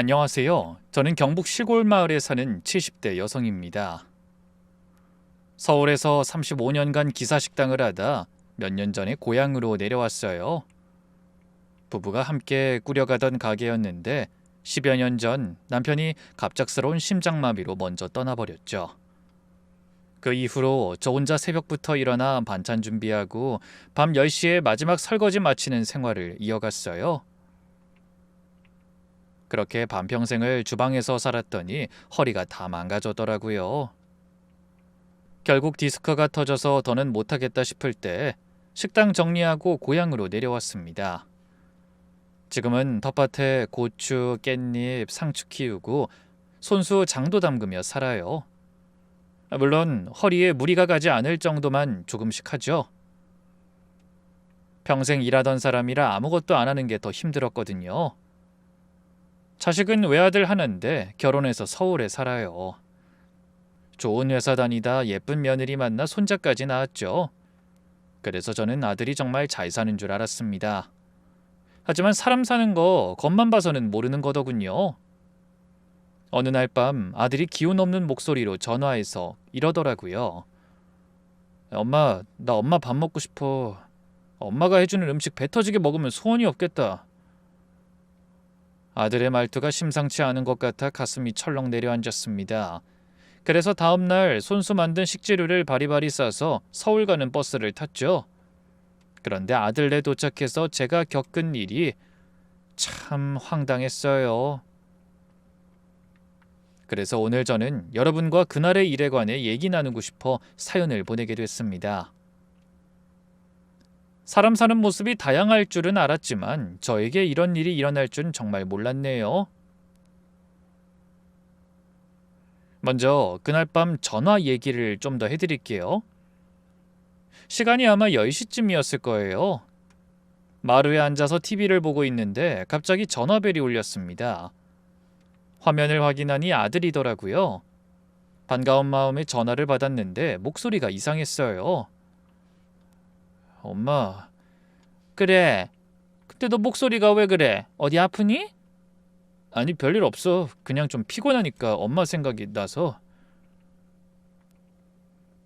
안녕하세요. 저는 경북 시골 마을에 사는 70대 여성입니다. 서울에서 35년간 기사식당을 하다 몇 년 전에 고향으로 내려왔어요. 부부가 함께 꾸려가던 가게였는데 10여 년 전 남편이 갑작스러운 심장마비로 먼저 떠나버렸죠. 그 이후로 저 혼자 새벽부터 일어나 반찬 준비하고 밤 10시에 마지막 설거지 마치는 생활을 이어갔어요. 그렇게 반평생을 주방에서 살았더니 허리가 다 망가졌더라고요. 결국 디스크가 터져서 더는 못하겠다 싶을 때 식당 정리하고 고향으로 내려왔습니다. 지금은 텃밭에 고추, 깻잎, 상추 키우고 손수 장도 담그며 살아요. 물론 허리에 무리가 가지 않을 정도만 조금씩 하죠. 평생 일하던 사람이라 아무것도 안 하는 게 더 힘들었거든요. 자식은 외아들 하나인데 결혼해서 서울에 살아요. 좋은 회사 다니다 예쁜 며느리 만나 손자까지 낳았죠. 그래서 저는 아들이 정말 잘 사는 줄 알았습니다. 하지만 사람 사는 거 겉만 봐서는 모르는 거더군요. 어느 날 밤 아들이 기운 없는 목소리로 전화해서 이러더라고요. 엄마, 나 엄마 밥 먹고 싶어. 엄마가 해주는 음식 배 터지게 먹으면 소원이 없겠다. 아들의 말투가 심상치 않은 것 같아 가슴이 철렁 내려앉았습니다. 그래서 다음날 손수 만든 식재료를 바리바리 싸서 서울 가는 버스를 탔죠. 그런데 아들네 도착해서 제가 겪은 일이 참 황당했어요. 그래서 오늘 저는 여러분과 그날의 일에 관해 얘기 나누고 싶어 사연을 보내게 됐습니다. 사람 사는 모습이 다양할 줄은 알았지만 저에게 이런 일이 일어날 줄은 정말 몰랐네요. 먼저 그날 밤 전화 얘기를 좀 더 해드릴게요. 시간이 아마 10시쯤이었을 거예요. 마루에 앉아서 TV를 보고 있는데 갑자기 전화벨이 울렸습니다. 화면을 확인하니 아들이더라고요. 반가운 마음에 전화를 받았는데 목소리가 이상했어요. 엄마. 그래. 근데 너 목소리가 왜 그래? 어디 아프니? 아니 별일 없어. 그냥 좀 피곤하니까 엄마 생각이 나서.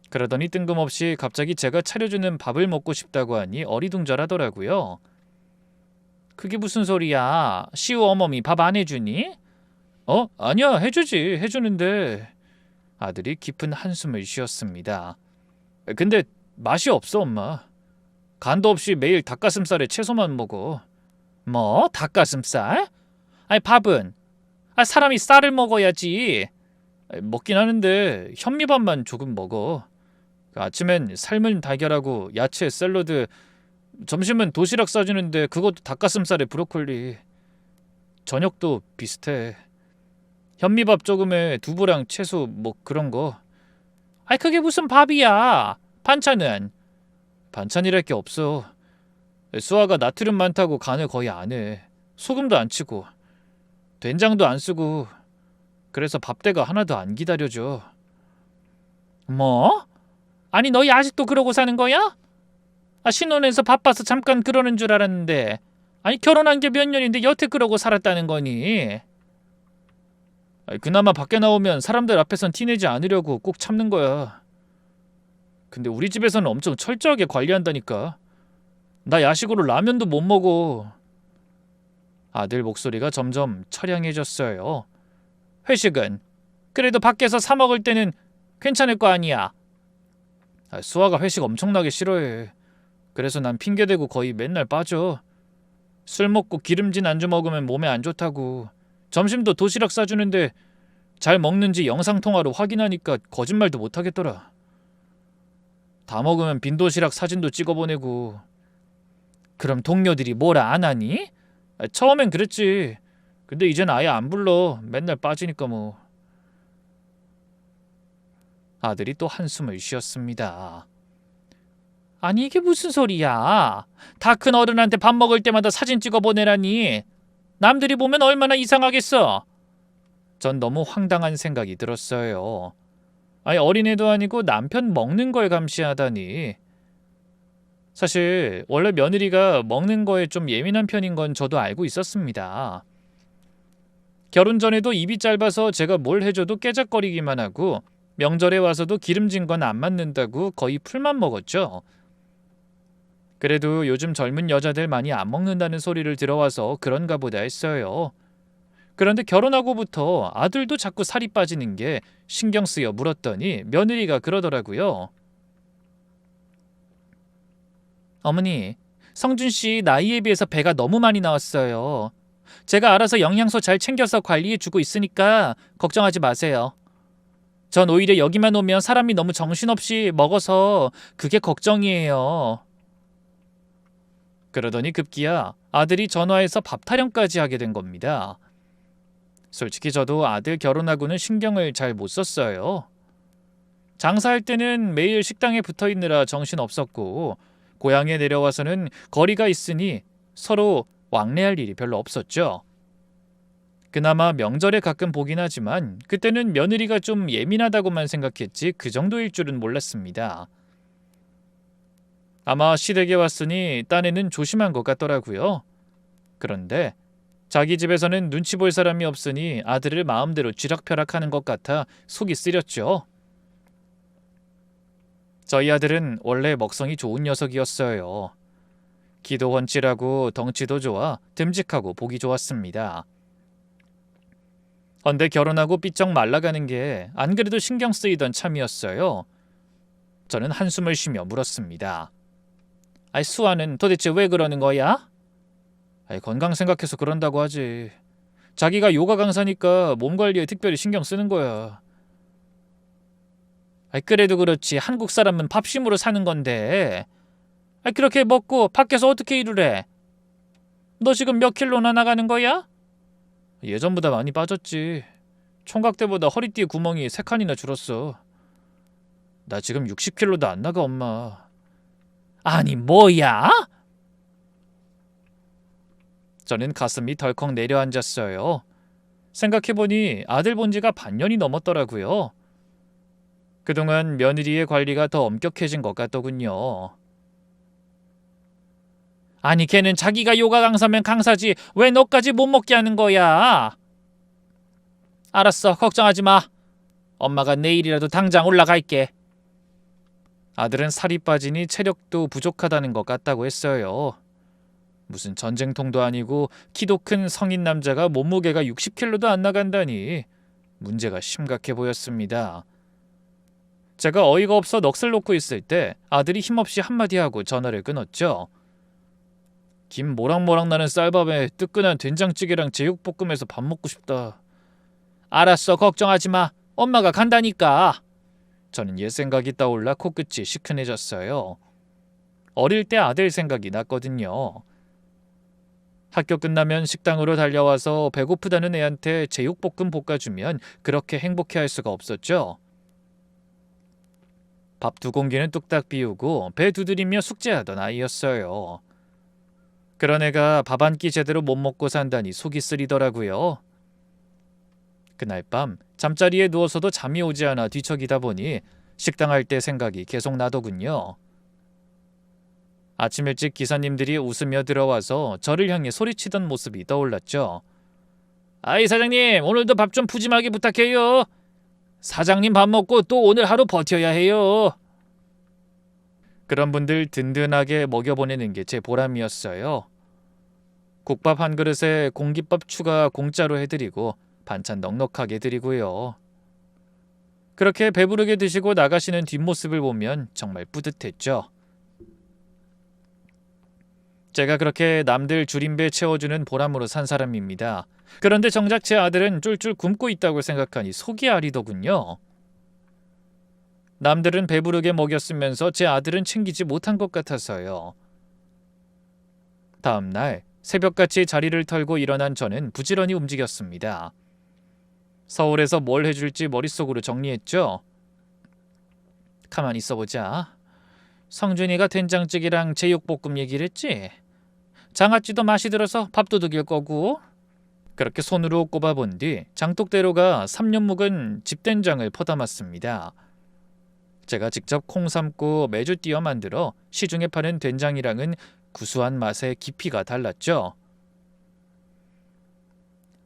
그러더니 뜬금없이 갑자기 제가 차려주는 밥을 먹고 싶다고 하니 어리둥절하더라고요. 그게 무슨 소리야? 시우 어머니 밥 안 해주니? 아니야, 해주지. 해주는데. 아들이 깊은 한숨을 쉬었습니다. 근데 맛이 없어, 엄마. 간도 없이 매일 닭가슴살에 채소만 먹어. 뭐? 닭가슴살? 아니 밥은? 사람이 쌀을 먹어야지. 먹긴 하는데 현미밥만 조금 먹어. 아침엔 삶은 달걀하고 야채, 샐러드, 점심은 도시락 싸주는데 그것도 닭가슴살에 브로콜리. 저녁도 비슷해. 현미밥 조금에 두부랑 채소 뭐 그런 거. 그게 무슨 밥이야. 반찬은? 반찬이랄 게 없어. 수아가 나트륨 많다고 간을 거의 안 해. 소금도 안 치고 된장도 안 쓰고. 그래서 밥대가 하나도 안 기다려줘. 뭐? 아니 너희 아직도 그러고 사는 거야? 신혼에서 바빠서 잠깐 그러는 줄 알았는데 아니 결혼한 게 몇 년인데 여태 그러고 살았다는 거니? 그나마 밖에 나오면 사람들 앞에선 티내지 않으려고 꼭 참는 거야. 근데 우리 집에서는 엄청 철저하게 관리한다니까. 나 야식으로 라면도 못 먹어. 아들 목소리가 점점 처량해졌어요. 회식은? 그래도 밖에서 사 먹을 때는 괜찮을 거 아니야. 수아가 회식 엄청나게 싫어해. 그래서 난 핑계대고 거의 맨날 빠져. 술 먹고 기름진 안주 먹으면 몸에 안 좋다고. 점심도 도시락 싸주는데 잘 먹는지 영상통화로 확인하니까 거짓말도 못하겠더라. 다 먹으면 빈 도시락 사진도 찍어보내고. 그럼 동료들이 뭐라 안 하니? 처음엔 그랬지. 근데 이젠 아예 안 불러. 맨날 빠지니까 뭐. 아들이 또 한숨을 쉬었습니다. 아니 이게 무슨 소리야. 다 큰 어른한테 밥 먹을 때마다 사진 찍어 보내라니. 남들이 보면 얼마나 이상하겠어. 전 너무 황당한 생각이 들었어요. 어린애도 아니고 남편 먹는 걸 감시하다니. 사실 원래 며느리가 먹는 거에 좀 예민한 편인 건 저도 알고 있었습니다. 결혼 전에도 입이 짧아서 제가 뭘 해줘도 깨작거리기만 하고 명절에 와서도 기름진 건 안 맞는다고 거의 풀만 먹었죠. 그래도 요즘 젊은 여자들 많이 안 먹는다는 소리를 들어와서 그런가 보다 했어요. 그런데 결혼하고부터 아들도 자꾸 살이 빠지는 게 신경 쓰여 물었더니 며느리가 그러더라고요. 어머니, 성준 씨 나이에 비해서 배가 너무 많이 나왔어요. 제가 알아서 영양소 잘 챙겨서 관리해주고 있으니까 걱정하지 마세요. 전 오히려 여기만 오면 사람이 너무 정신없이 먹어서 그게 걱정이에요. 그러더니 급기야 아들이 전화해서 밥 타령까지 하게 된 겁니다. 솔직히 저도 아들 결혼하고는 신경을 잘 못 썼어요. 장사할 때는 매일 식당에 붙어 있느라 정신 없었고 고향에 내려와서는 거리가 있으니 서로 왕래할 일이 별로 없었죠. 그나마 명절에 가끔 보긴 하지만 그때는 며느리가 좀 예민하다고만 생각했지 그 정도일 줄은 몰랐습니다. 아마 시댁에 왔으니 딴에는 조심한 것 같더라고요. 그런데 자기 집에서는 눈치 볼 사람이 없으니 아들을 마음대로 쥐락펴락하는 것 같아 속이 쓰렸죠. 저희 아들은 원래 먹성이 좋은 녀석이었어요. 기도 헌칠하고 덩치도 좋아 듬직하고 보기 좋았습니다. 헌데 결혼하고 삐쩍 말라가는 게 안 그래도 신경 쓰이던 참이었어요. 저는 한숨을 쉬며 물었습니다. 아이, 수아는 도대체 왜 그러는 거야? 아이, 건강 생각해서 그런다고 하지. 자기가 요가 강사니까 몸 관리에 특별히 신경 쓰는 거야. 아이, 그래도 그렇지. 한국 사람은 밥심으로 사는 건데. 아이, 그렇게 먹고 밖에서 어떻게 일을 해? 너 지금 몇 킬로나 나가는 거야? 예전보다 많이 빠졌지. 총각 때보다 허리띠에 구멍이 3칸이나 줄었어. 나 지금 60킬로도 안 나가, 엄마. 아니, 뭐야? 저는 가슴이 덜컥 내려앉았어요. 생각해보니 아들 본 지가 반년이 넘었더라고요. 그동안 며느리의 관리가 더 엄격해진 것 같더군요. 아니, 걔는 자기가 요가 강사면 강사지 왜 너까지 못 먹게 하는 거야? 알았어, 걱정하지 마. 엄마가 내일이라도 당장 올라갈게. 아들은 살이 빠지니 체력도 부족하다는 것 같다고 했어요. 무슨 전쟁통도 아니고 키도 큰 성인 남자가 몸무게가 60킬로도 안 나간다니 문제가 심각해 보였습니다. 제가 어이가 없어 넋을 놓고 있을 때 아들이 힘없이 한마디 하고 전화를 끊었죠. 김 모락모락 나는 쌀밥에 뜨끈한 된장찌개랑 제육볶음에서 밥 먹고 싶다. 알았어, 걱정하지 마. 엄마가 간다니까. 저는 옛 생각이 떠올라 코끝이 시큰해졌어요. 어릴 때 아들 생각이 났거든요. 학교 끝나면 식당으로 달려와서 배고프다는 애한테 제육볶음 볶아주면 그렇게 행복해할 수가 없었죠. 밥 2공기는 뚝딱 비우고 배 두드리며 숙제하던 아이였어요. 그런 애가 밥 한 끼 제대로 못 먹고 산다니 속이 쓰리더라고요. 그날 밤 잠자리에 누워서도 잠이 오지 않아 뒤척이다 보니 식당 할 때 생각이 계속 나더군요. 아침 일찍 기사님들이 웃으며 들어와서 저를 향해 소리치던 모습이 떠올랐죠. 아이, 사장님, 오늘도 밥 좀 푸짐하게 부탁해요. 사장님 밥 먹고 또 오늘 하루 버텨야 해요. 그런 분들 든든하게 먹여보내는 게 제 보람이었어요. 국밥 한 그릇에 공깃밥 추가 공짜로 해드리고 반찬 넉넉하게 드리고요. 그렇게 배부르게 드시고 나가시는 뒷모습을 보면 정말 뿌듯했죠. 제가 그렇게 남들 줄임배 채워주는 보람으로 산 사람입니다. 그런데 정작 제 아들은 쫄쫄 굶고 있다고 생각하니 속이 아리더군요. 남들은 배부르게 먹였으면서 제 아들은 챙기지 못한 것 같아서요. 다음 날 새벽같이 자리를 털고 일어난 저는 부지런히 움직였습니다. 서울에서 뭘 해줄지 머릿속으로 정리했죠. 가만히 있어보자. 성준이가 된장찌개랑 제육볶음 얘기를 했지. 장아찌도 맛이 들어서 밥도둑일 거고. 그렇게 손으로 꼽아본 뒤 장독대로가 3년 묵은 집된장을 퍼담았습니다. 제가 직접 콩 삶고 매주 띄어 만들어 시중에 파는 된장이랑은 구수한 맛의 깊이가 달랐죠.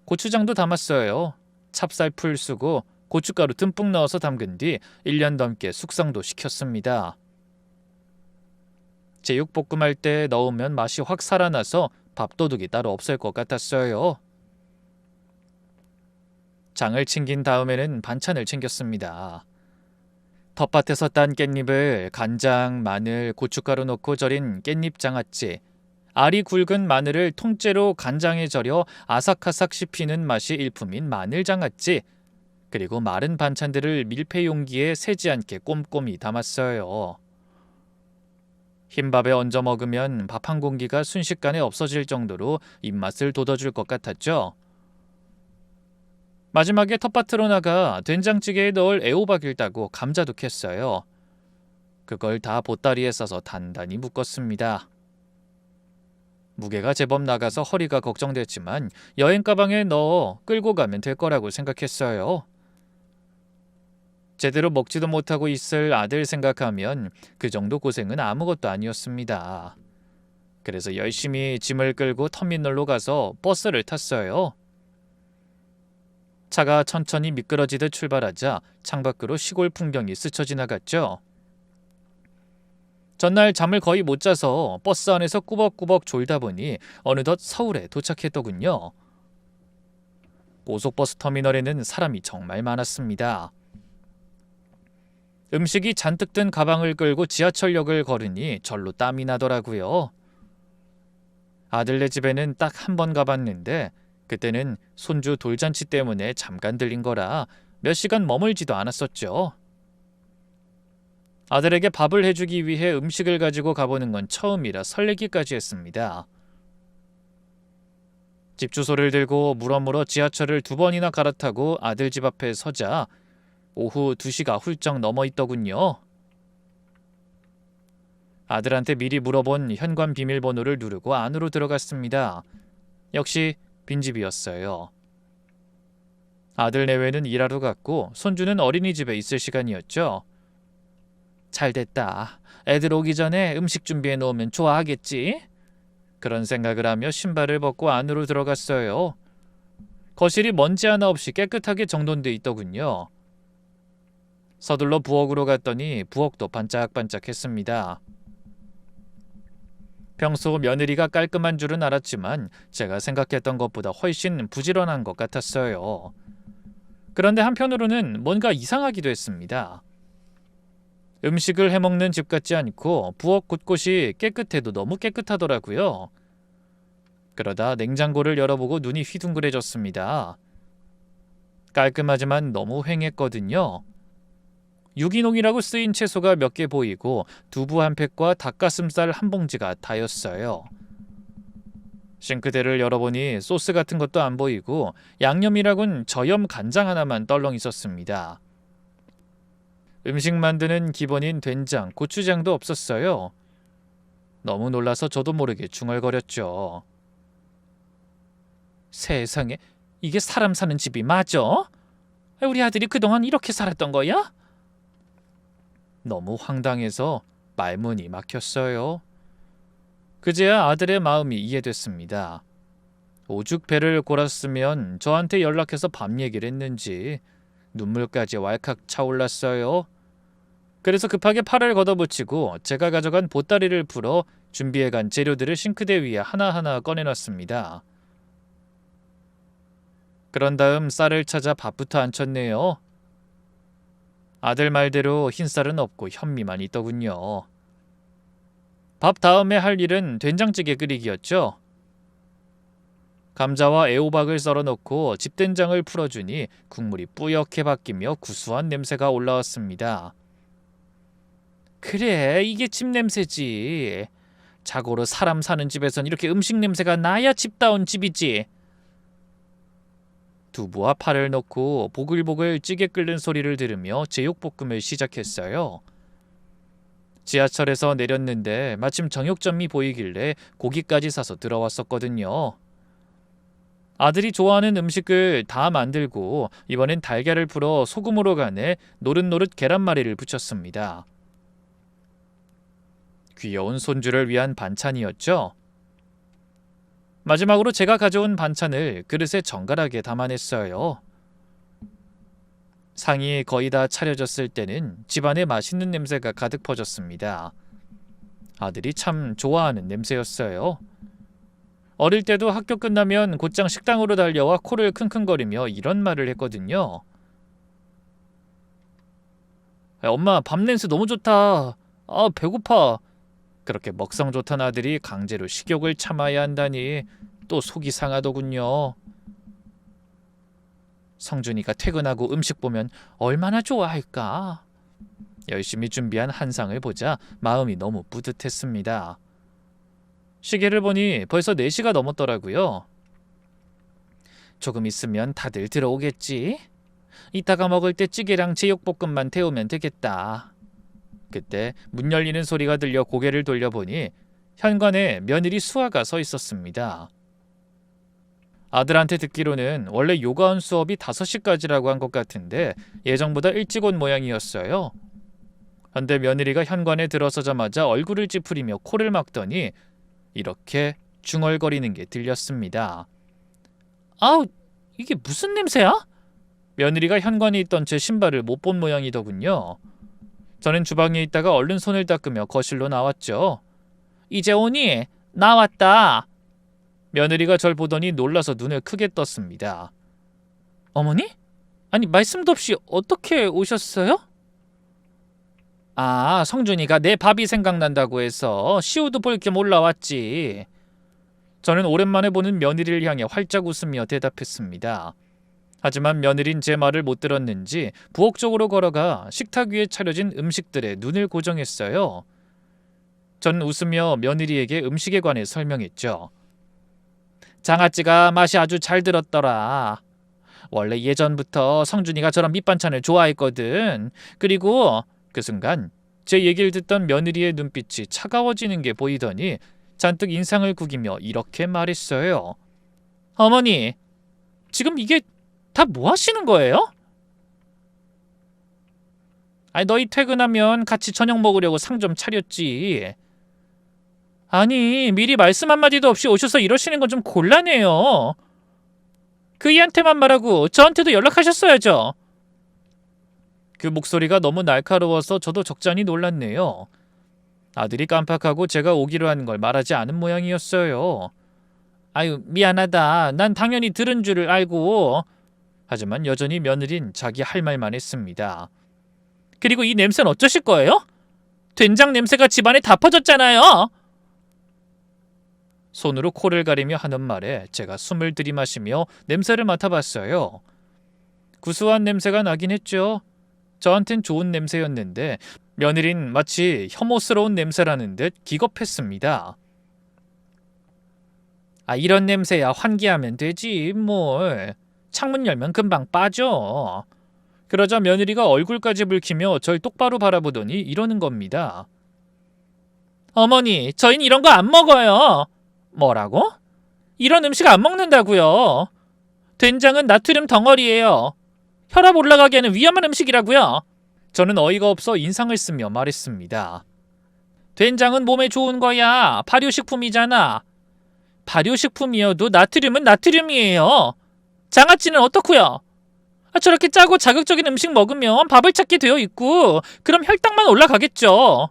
고추장도 담았어요. 찹쌀풀 쓰고 고춧가루 듬뿍 넣어서 담근 뒤 1년 넘게 숙성도 시켰습니다. 제육볶음할 때 넣으면 맛이 확 살아나서 밥도둑이 따로 없을 것 같았어요. 장을 챙긴 다음에는 반찬을 챙겼습니다. 텃밭에서 딴 깻잎을 간장, 마늘, 고춧가루 넣고 절인 깻잎 장아찌, 알이 굵은 마늘을 통째로 간장에 절여 아삭아삭 씹히는 맛이 일품인 마늘 장아찌, 그리고 마른 반찬들을 밀폐 용기에 새지 않게 꼼꼼히 담았어요. 흰밥에 얹어 먹으면 밥 한 공기가 순식간에 없어질 정도로 입맛을 돋워줄 것 같았죠. 마지막에 텃밭으로 나가 된장찌개에 넣을 애호박을 따고 감자도 캤어요. 그걸 다 보따리에 싸서 단단히 묶었습니다. 무게가 제법 나가서 허리가 걱정됐지만 여행 가방에 넣어 끌고 가면 될 거라고 생각했어요. 제대로 먹지도 못하고 있을 아들 생각하면 그 정도 고생은 아무것도 아니었습니다. 그래서 열심히 짐을 끌고 터미널로 가서 버스를 탔어요. 차가 천천히 미끄러지듯 출발하자 창밖으로 시골 풍경이 스쳐 지나갔죠. 전날 잠을 거의 못 자서 버스 안에서 꾸벅꾸벅 졸다 보니 어느덧 서울에 도착했더군요. 고속버스 터미널에는 사람이 정말 많았습니다. 음식이 잔뜩 든 가방을 끌고 지하철역을 걸으니 절로 땀이 나더라고요. 아들네 집에는 딱 한 번 가봤는데 그때는 손주 돌잔치 때문에 잠깐 들린 거라 몇 시간 머물지도 않았었죠. 아들에게 밥을 해주기 위해 음식을 가지고 가보는 건 처음이라 설레기까지 했습니다. 집 주소를 들고 물어물어 지하철을 2번이나 갈아타고 아들 집 앞에 서자 오후 2시가 훌쩍 넘어 있더군요. 아들한테 미리 물어본 현관 비밀번호를 누르고 안으로 들어갔습니다. 역시 빈집이었어요. 아들 내외는 일하러 갔고 손주는 어린이집에 있을 시간이었죠. 잘됐다. 애들 오기 전에 음식 준비해 놓으면 좋아하겠지? 그런 생각을 하며 신발을 벗고 안으로 들어갔어요. 거실이 먼지 하나 없이 깨끗하게 정돈돼 있더군요. 서둘러 부엌으로 갔더니 부엌도 반짝반짝했습니다. 평소 며느리가 깔끔한 줄은 알았지만 제가 생각했던 것보다 훨씬 부지런한 것 같았어요. 그런데 한편으로는 뭔가 이상하기도 했습니다. 음식을 해먹는 집 같지 않고 부엌 곳곳이 깨끗해도 너무 깨끗하더라고요. 그러다 냉장고를 열어보고 눈이 휘둥그레졌습니다. 깔끔하지만 너무 휑했거든요. 유기농이라고 쓰인 채소가 몇 개 보이고 두부 한 팩과 닭가슴살 한 봉지가 다였어요. 싱크대를 열어보니 소스 같은 것도 안 보이고 양념이라곤 저염 간장 하나만 떨렁 있었습니다. 음식 만드는 기본인 된장, 고추장도 없었어요. 너무 놀라서 저도 모르게 중얼거렸죠. 세상에, 이게 사람 사는 집이 맞아? 우리 아들이 그동안 이렇게 살았던 거야? 너무 황당해서 말문이 막혔어요. 그제야 아들의 마음이 이해됐습니다. 오죽 배를 골았으면 저한테 연락해서 밥 얘기를 했는지 눈물까지 왈칵 차올랐어요. 그래서 급하게 팔을 걷어붙이고 제가 가져간 보따리를 풀어 준비해간 재료들을 싱크대 위에 하나하나 꺼내놨습니다. 그런 다음 쌀을 찾아 밥부터 안쳤네요. 아들 말대로 흰쌀은 없고 현미만 있더군요. 밥 다음에 할 일은 된장찌개 끓이기였죠. 감자와 애호박을 썰어 넣고 집된장을 풀어주니 국물이 뿌옇게 바뀌며 구수한 냄새가 올라왔습니다. 그래, 이게 집 냄새지. 자고로 사람 사는 집에선 이렇게 음식 냄새가 나야 집다운 집이지. 두부와 파를 넣고 보글보글 찌개 끓는 소리를 들으며 제육볶음을 시작했어요. 지하철에서 내렸는데 마침 정육점이 보이길래 고기까지 사서 들어왔었거든요. 아들이 좋아하는 음식을 다 만들고 이번엔 달걀을 풀어 소금으로 간에 노릇노릇 계란말이를 부쳤습니다. 귀여운 손주를 위한 반찬이었죠. 마지막으로 제가 가져온 반찬을 그릇에 정갈하게 담아냈어요. 상이 거의 다 차려졌을 때는 집안에 맛있는 냄새가 가득 퍼졌습니다. 아들이 참 좋아하는 냄새였어요. 어릴 때도 학교 끝나면 곧장 식당으로 달려와 코를 킁킁거리며 이런 말을 했거든요. 엄마, 밥 냄새 너무 좋다. 배고파. 그렇게 먹성 좋던 아들이 강제로 식욕을 참아야 한다니 또 속이 상하더군요. 성준이가 퇴근하고 음식 보면 얼마나 좋아할까. 열심히 준비한 한상을 보자 마음이 너무 뿌듯했습니다. 시계를 보니 벌써 4시가 넘었더라고요. 조금 있으면 다들 들어오겠지. 이따가 먹을 때 찌개랑 제육볶음만 데우면 되겠다. 그때 문 열리는 소리가 들려 고개를 돌려보니 현관에 며느리 수아가 서 있었습니다. 아들한테 듣기로는 원래 요가원 수업이 5시까지라고 한 것 같은데 예정보다 일찍 온 모양이었어요. 그런데 며느리가 현관에 들어서자마자 얼굴을 찌푸리며 코를 막더니 이렇게 중얼거리는 게 들렸습니다. 아우, 이게 무슨 냄새야? 며느리가 현관에 있던 제 신발을 못 본 모양이더군요. 저는 주방에 있다가 얼른 손을 닦으며 거실로 나왔죠. 이제 오니? 나왔다. 며느리가 절 보더니 놀라서 눈을 크게 떴습니다. 어머니? 아니, 말씀도 없이 어떻게 오셨어요? 성준이가 내 밥이 생각난다고 해서 시우도 볼 겸 올라왔지. 저는 오랜만에 보는 며느리를 향해 활짝 웃으며 대답했습니다. 하지만 며느린 제 말을 못 들었는지 부엌 쪽으로 걸어가 식탁 위에 차려진 음식들에 눈을 고정했어요. 전 웃으며 며느리에게 음식에 관해 설명했죠. 장아찌가 맛이 아주 잘 들었더라. 원래 예전부터 성준이가 저런 밑반찬을 좋아했거든. 그리고 그 순간 제 얘기를 듣던 며느리의 눈빛이 차가워지는 게 보이더니 잔뜩 인상을 구기며 이렇게 말했어요. 어머니, 지금 이게 다 뭐 하시는 거예요? 너희 퇴근하면 같이 저녁 먹으려고 상 좀 차렸지. 아니, 미리 말씀 한마디도 없이 오셔서 이러시는 건 좀 곤란해요. 그이한테만 말하고 저한테도 연락하셨어야죠. 그 목소리가 너무 날카로워서 저도 적잖이 놀랐네요. 아들이 깜빡하고 제가 오기로 한 걸 말하지 않은 모양이었어요. 아유, 미안하다. 난 당연히 들은 줄을 알고. 하지만 여전히 며느린 자기 할 말만 했습니다. 그리고 이 냄새는 어쩌실 거예요? 된장 냄새가 집안에 다 퍼졌잖아요. 손으로 코를 가리며 하는 말에 제가 숨을 들이마시며 냄새를 맡아봤어요. 구수한 냄새가 나긴 했죠. 저한텐 좋은 냄새였는데 며느린 마치 혐오스러운 냄새라는 듯 기겁했습니다. 이런 냄새야 환기하면 되지 뭘. 창문 열면 금방 빠져. 그러자 며느리가 얼굴까지 붉히며 절 똑바로 바라보더니 이러는 겁니다. 어머니, 저희는 이런 거 안 먹어요. 뭐라고? 이런 음식 안 먹는다고요. 된장은 나트륨 덩어리예요. 혈압 올라가게 하는 위험한 음식이라고요. 저는 어이가 없어 인상을 쓰며 말했습니다. 된장은 몸에 좋은 거야. 발효식품이잖아. 발효식품이어도 나트륨은 나트륨이에요. 장아찌는 어떻고요? 저렇게 짜고 자극적인 음식 먹으면 밥을 찾게 되어 있고 그럼 혈당만 올라가겠죠.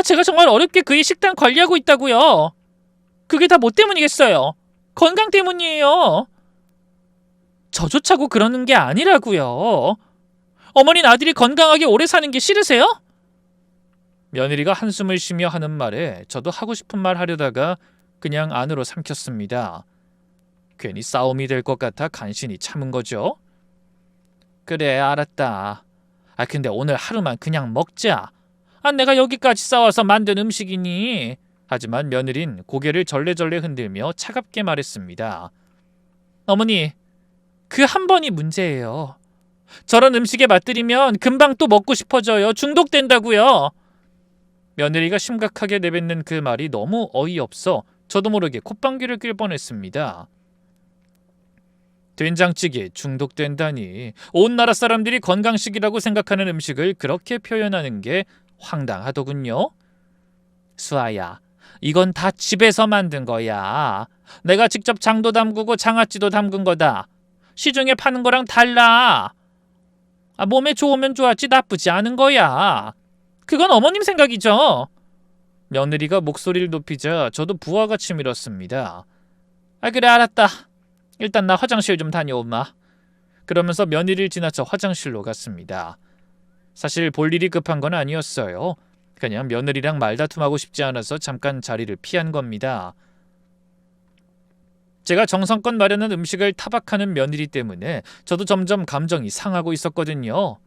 제가 정말 어렵게 그의 식단 관리하고 있다고요. 그게 다 뭐 때문이겠어요? 건강 때문이에요. 저조차고 그러는 게 아니라고요. 어머니는 아들이 건강하게 오래 사는 게 싫으세요? 며느리가 한숨을 쉬며 하는 말에 저도 하고 싶은 말 하려다가 그냥 안으로 삼켰습니다. 괜히 싸움이 될 것 같아 간신히 참은 거죠. 그래, 알았다. 근데 오늘 하루만 그냥 먹자. 내가 여기까지 싸워서 만든 음식이니. 하지만 며느린 고개를 절레절레 흔들며 차갑게 말했습니다. 어머니, 그 한 번이 문제예요. 저런 음식에 맛들이면 금방 또 먹고 싶어져요. 중독된다고요. 며느리가 심각하게 내뱉는 그 말이 너무 어이없어 저도 모르게 콧방귀를 낄 뻔했습니다. 된장찌개에 중독된다니. 온 나라 사람들이 건강식이라고 생각하는 음식을 그렇게 표현하는 게 황당하더군요. 수아야, 이건 다 집에서 만든 거야. 내가 직접 장도 담그고 장아찌도 담근 거다. 시중에 파는 거랑 달라. 몸에 좋으면 좋았지 나쁘지 않은 거야. 그건 어머님 생각이죠. 며느리가 목소리를 높이자 저도 부하가 치밀었습니다. 그래 알았다. 일단 나 화장실 좀 다녀오마. 그러면서 며느리를 지나쳐 화장실로 갔습니다. 사실 볼 일이 급한 건 아니었어요. 그냥 며느리랑 말다툼하고 싶지 않아서 잠깐 자리를 피한 겁니다. 제가 정성껏 마련한 음식을 타박하는 며느리 때문에 저도 점점 감정이 상하고 있었거든요.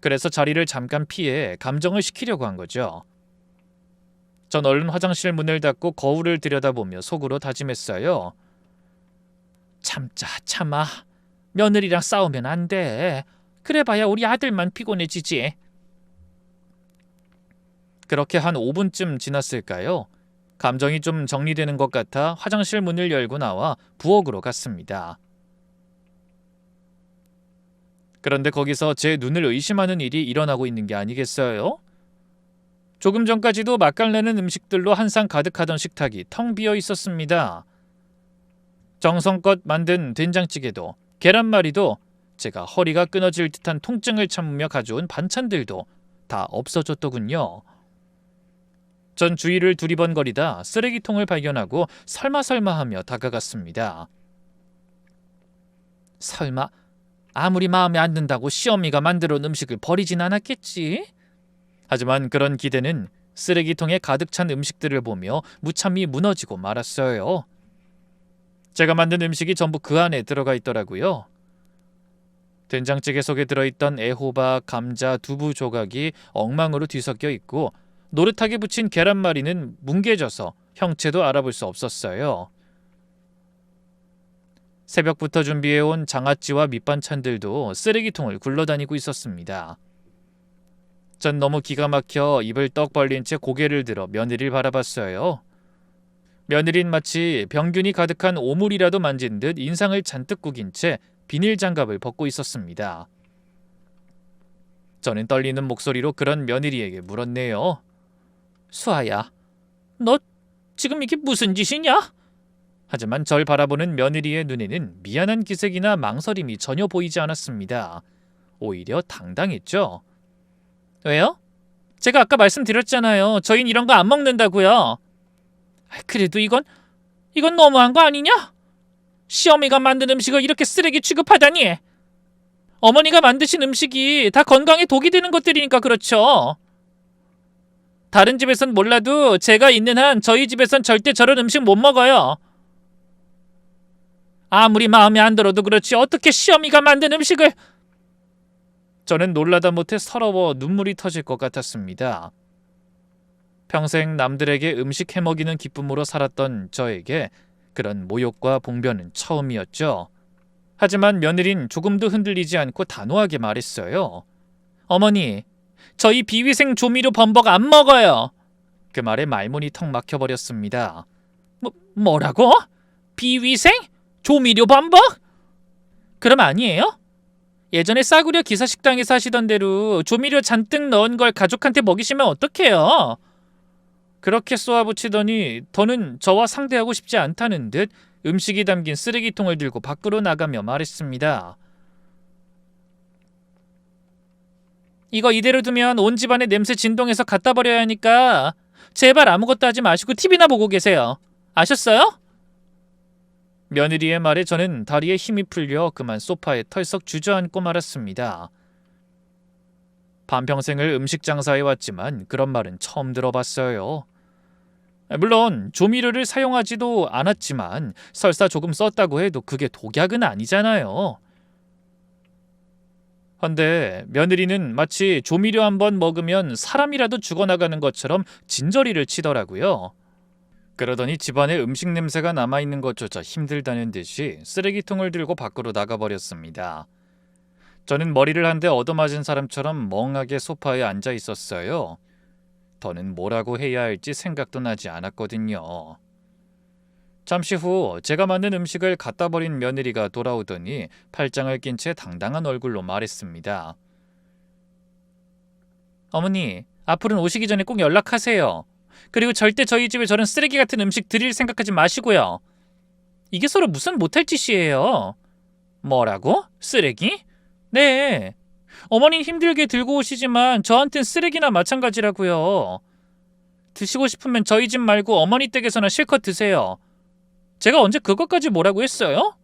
그래서 자리를 잠깐 피해 감정을 식히려고 한 거죠. 전 얼른 화장실 문을 닫고 거울을 들여다보며 속으로 다짐했어요. 참자 참아. 며느리랑 싸우면 안 돼. 그래봐야 우리 아들만 피곤해지지. 그렇게 한 5분쯤 지났을까요? 감정이 좀 정리되는 것 같아 화장실 문을 열고 나와 부엌으로 갔습니다. 그런데 거기서 제 눈을 의심하는 일이 일어나고 있는 게 아니겠어요? 조금 전까지도 맛깔나는 음식들로 한상 가득하던 식탁이 텅 비어 있었습니다. 정성껏 만든 된장찌개도, 계란말이도, 제가 허리가 끊어질 듯한 통증을 참으며 가져온 반찬들도 다 없어졌더군요. 전 주위를 두리번거리다 쓰레기통을 발견하고 설마 하며 다가갔습니다. 설마 아무리 마음에 안 든다고 시어미가 만들어 온 음식을 버리진 않았겠지? 하지만 그런 기대는 쓰레기통에 가득 찬 음식들을 보며 무참히 무너지고 말았어요. 제가 만든 음식이 전부 그 안에 들어가 있더라고요. 된장찌개 속에 들어있던 애호박, 감자, 두부 조각이 엉망으로 뒤섞여 있고 노릇하게 붙인 계란말이는 뭉개져서 형체도 알아볼 수 없었어요. 새벽부터 준비해온 장아찌와 밑반찬들도 쓰레기통을 굴러다니고 있었습니다. 전 너무 기가 막혀 입을 떡 벌린 채 고개를 들어 며느리를 바라봤어요. 며느린 마치 병균이 가득한 오물이라도 만진 듯 인상을 잔뜩 구긴 채 비닐 장갑을 벗고 있었습니다. 저는 떨리는 목소리로 그런 며느리에게 물었네요. 수아야, 너 지금 이게 무슨 짓이냐? 하지만 절 바라보는 며느리의 눈에는 미안한 기색이나 망설임이 전혀 보이지 않았습니다. 오히려 당당했죠. 왜요? 제가 아까 말씀드렸잖아요. 저흰 이런 거 안 먹는다고요. 그래도 이건 너무한 거 아니냐? 시어미가 만든 음식을 이렇게 쓰레기 취급하다니. 어머니가 만드신 음식이 다 건강에 독이 되는 것들이니까 그렇죠. 다른 집에선 몰라도 제가 있는 한 저희 집에선 절대 저런 음식 못 먹어요. 아무리 마음에 안 들어도 그렇지 어떻게 시어미가 만든 음식을... 저는 놀라다 못해 서러워 눈물이 터질 것 같았습니다. 평생 남들에게 음식 해먹이는 기쁨으로 살았던 저에게 그런 모욕과 봉변은 처음이었죠. 하지만 며느린 조금도 흔들리지 않고 단호하게 말했어요. 어머니, 저희 비위생 조미료 범벅 안 먹어요. 그 말에 말문이 턱 막혀버렸습니다. 뭐라고? 비위생? 조미료 범벅? 그럼 아니에요? 예전에 싸구려 기사식당에서 하시던 대로 조미료 잔뜩 넣은 걸 가족한테 먹이시면 어떡해요? 그렇게 쏘아붙이더니 더는 저와 상대하고 싶지 않다는 듯 음식이 담긴 쓰레기통을 들고 밖으로 나가며 말했습니다. 이거 이대로 두면 온 집안에 냄새 진동해서 갖다 버려야 하니까 제발 아무것도 하지 마시고 TV나 보고 계세요. 아셨어요? 며느리의 말에 저는 다리에 힘이 풀려 그만 소파에 털썩 주저앉고 말았습니다. 반평생을 음식 장사해 왔지만 그런 말은 처음 들어봤어요. 물론 조미료를 사용하지도 않았지만 설사 조금 썼다고 해도 그게 독약은 아니잖아요. 헌데 며느리는 마치 조미료 한번 먹으면 사람이라도 죽어나가는 것처럼 진저리를 치더라고요. 그러더니 집안에 음식 냄새가 남아있는 것조차 힘들다는 듯이 쓰레기통을 들고 밖으로 나가버렸습니다. 저는 머리를 한 대 얻어맞은 사람처럼 멍하게 소파에 앉아 있었어요. 더는 뭐라고 해야 할지 생각도 나지 않았거든요. 잠시 후 제가 만든 음식을 갖다 버린 며느리가 돌아오더니 팔짱을 낀 채 당당한 얼굴로 말했습니다. 어머니, 앞으로는 오시기 전에 꼭 연락하세요. 그리고 절대 저희 집에 저런 쓰레기 같은 음식 드릴 생각하지 마시고요. 이게 서로 무슨 못할 짓이에요. 뭐라고? 쓰레기? 네. 어머니는 힘들게 들고 오시지만 저한텐 쓰레기나 마찬가지라고요. 드시고 싶으면 저희 집 말고 어머니 댁에서나 실컷 드세요. 제가 언제 그것까지 뭐라고 했어요?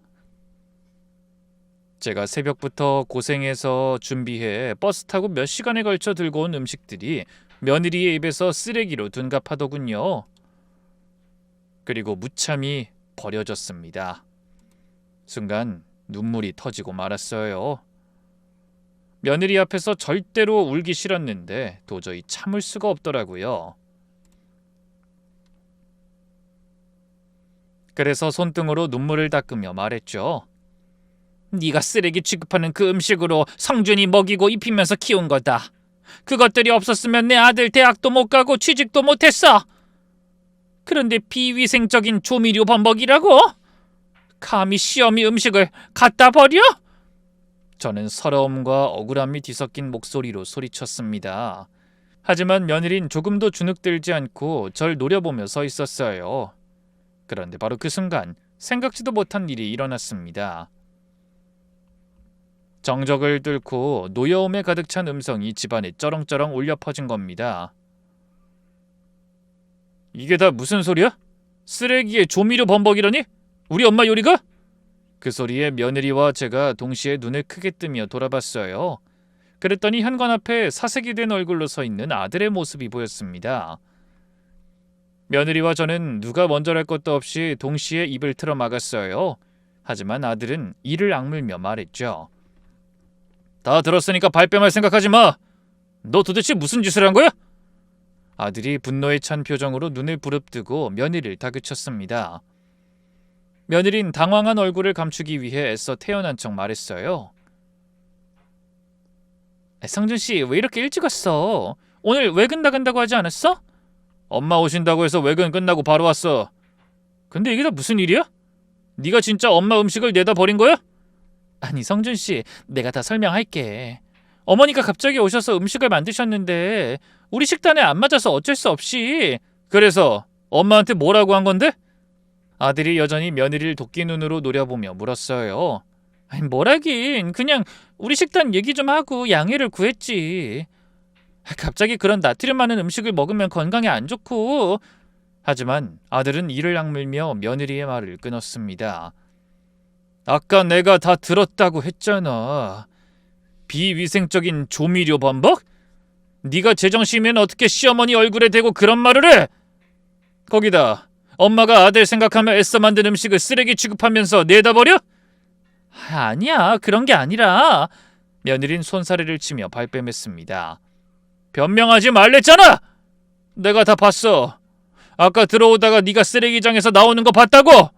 제가 새벽부터 고생해서 준비해 버스 타고 몇 시간에 걸쳐 들고 온 음식들이 며느리의 입에서 쓰레기로 둔갑하더군요. 그리고 무참히 버려졌습니다. 순간 눈물이 터지고 말았어요. 며느리 앞에서 절대로 울기 싫었는데 도저히 참을 수가 없더라고요. 그래서 손등으로 눈물을 닦으며 말했죠. 네가 쓰레기 취급하는 그 음식으로 성준이 먹이고 입히면서 키운 거다. 그것들이 없었으면 내 아들 대학도 못 가고 취직도 못했어. 그런데 비위생적인 조미료 범벅이라고? 감히 시어미 음식을 갖다 버려? 저는 서러움과 억울함이 뒤섞인 목소리로 소리쳤습니다. 하지만 며느린 조금도 주눅들지 않고 절 노려보며 서 있었어요. 그런데 바로 그 순간 생각지도 못한 일이 일어났습니다. 정적을 뚫고 노여움에 가득 찬 음성이 집안에 쩌렁쩌렁 울려 퍼진 겁니다. 이게 다 무슨 소리야? 쓰레기에 조미료 범벅이라니? 우리 엄마 요리가? 그 소리에 며느리와 제가 동시에 눈을 크게 뜨며 돌아봤어요. 그랬더니 현관 앞에 사색이 된 얼굴로 서 있는 아들의 모습이 보였습니다. 며느리와 저는 누가 먼저랄 것도 없이 동시에 입을 틀어 막았어요. 하지만 아들은 이를 악물며 말했죠. 다 들었으니까 발뺌할 생각하지 마. 너 도대체 무슨 짓을 한 거야? 아들이 분노에 찬 표정으로 눈을 부릅뜨고 며느리를 다그쳤습니다. 며느린 당황한 얼굴을 감추기 위해 애써 태어난 척 말했어요. 성준씨, 왜 이렇게 일찍 왔어? 오늘 외근 나간다고 하지 않았어? 엄마 오신다고 해서 외근 끝나고 바로 왔어. 근데 이게 다 무슨 일이야? 네가 진짜 엄마 음식을 내다 버린 거야? 아니 성준씨, 내가 다 설명할게. 어머니가 갑자기 오셔서 음식을 만드셨는데 우리 식단에 안 맞아서 어쩔 수 없이. 그래서 엄마한테 뭐라고 한 건데? 아들이 여전히 며느리를 도끼 눈으로 노려보며 물었어요. 아니 뭐라긴, 그냥 우리 식단 얘기 좀 하고 양해를 구했지. 갑자기 그런 나트륨 많은 음식을 먹으면 건강에 안 좋고. 하지만 아들은 이를 악물며 며느리의 말을 끊었습니다. 아까 내가 다 들었다고 했잖아. 비위생적인 조미료 범벅? 네가 제정신이면 어떻게 시어머니 얼굴에 대고 그런 말을 해? 거기다 엄마가 아들 생각하며 애써 만든 음식을 쓰레기 취급하면서 내다 버려? 아니야, 그런 게 아니라. 며느린 손사래를 치며 발뺌했습니다. 변명하지 말랬잖아. 내가 다 봤어. 아까 들어오다가 네가 쓰레기장에서 나오는 거 봤다고.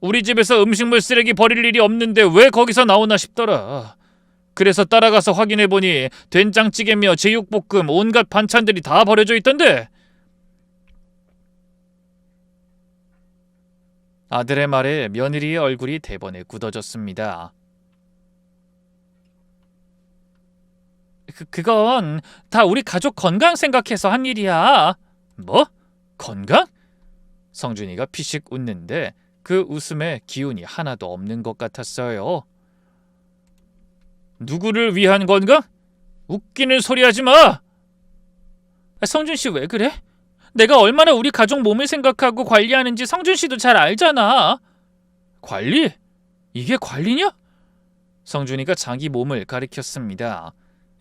우리 집에서 음식물 쓰레기 버릴 일이 없는데 왜 거기서 나오나 싶더라. 그래서 따라가서 확인해보니 된장찌개며 제육볶음 온갖 반찬들이 다 버려져 있던데. 아들의 말에 며느리의 얼굴이 대번에 굳어졌습니다. 그건 다 우리 가족 건강 생각해서 한 일이야. 뭐? 건강? 성준이가 피식 웃는데 그 웃음에 기운이 하나도 없는 것 같았어요. 누구를 위한 건강? 웃기는 소리 하지 마! 성준씨 왜 그래? 내가 얼마나 우리 가족 몸을 생각하고 관리하는지 성준씨도 잘 알잖아. 관리? 이게 관리냐? 성준이가 자기 몸을 가리켰습니다.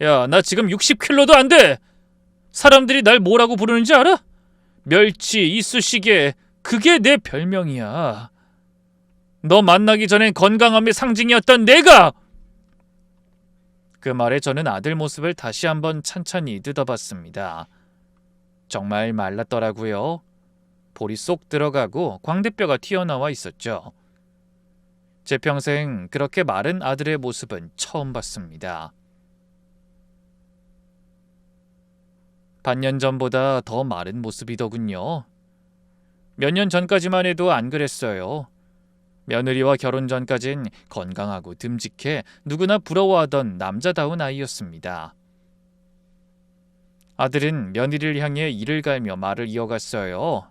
야, 나 지금 60kg도 안 돼! 사람들이 날 뭐라고 부르는지 알아? 멸치, 이쑤시개, 그게 내 별명이야. 너 만나기 전엔 건강함의 상징이었던 내가! 그 말에 저는 아들 모습을 다시 한번 찬찬히 뜯어봤습니다. 정말 말랐더라고요. 볼이 쏙 들어가고 광대뼈가 튀어나와 있었죠. 제 평생 그렇게 마른 아들의 모습은 처음 봤습니다. 반년 전보다 더 마른 모습이더군요. 몇 년 전까지만 해도 안 그랬어요. 며느리와 결혼 전까진 건강하고 듬직해 누구나 부러워하던 남자다운 아이였습니다. 아들은 며느리를 향해 이를 갈며 말을 이어갔어요.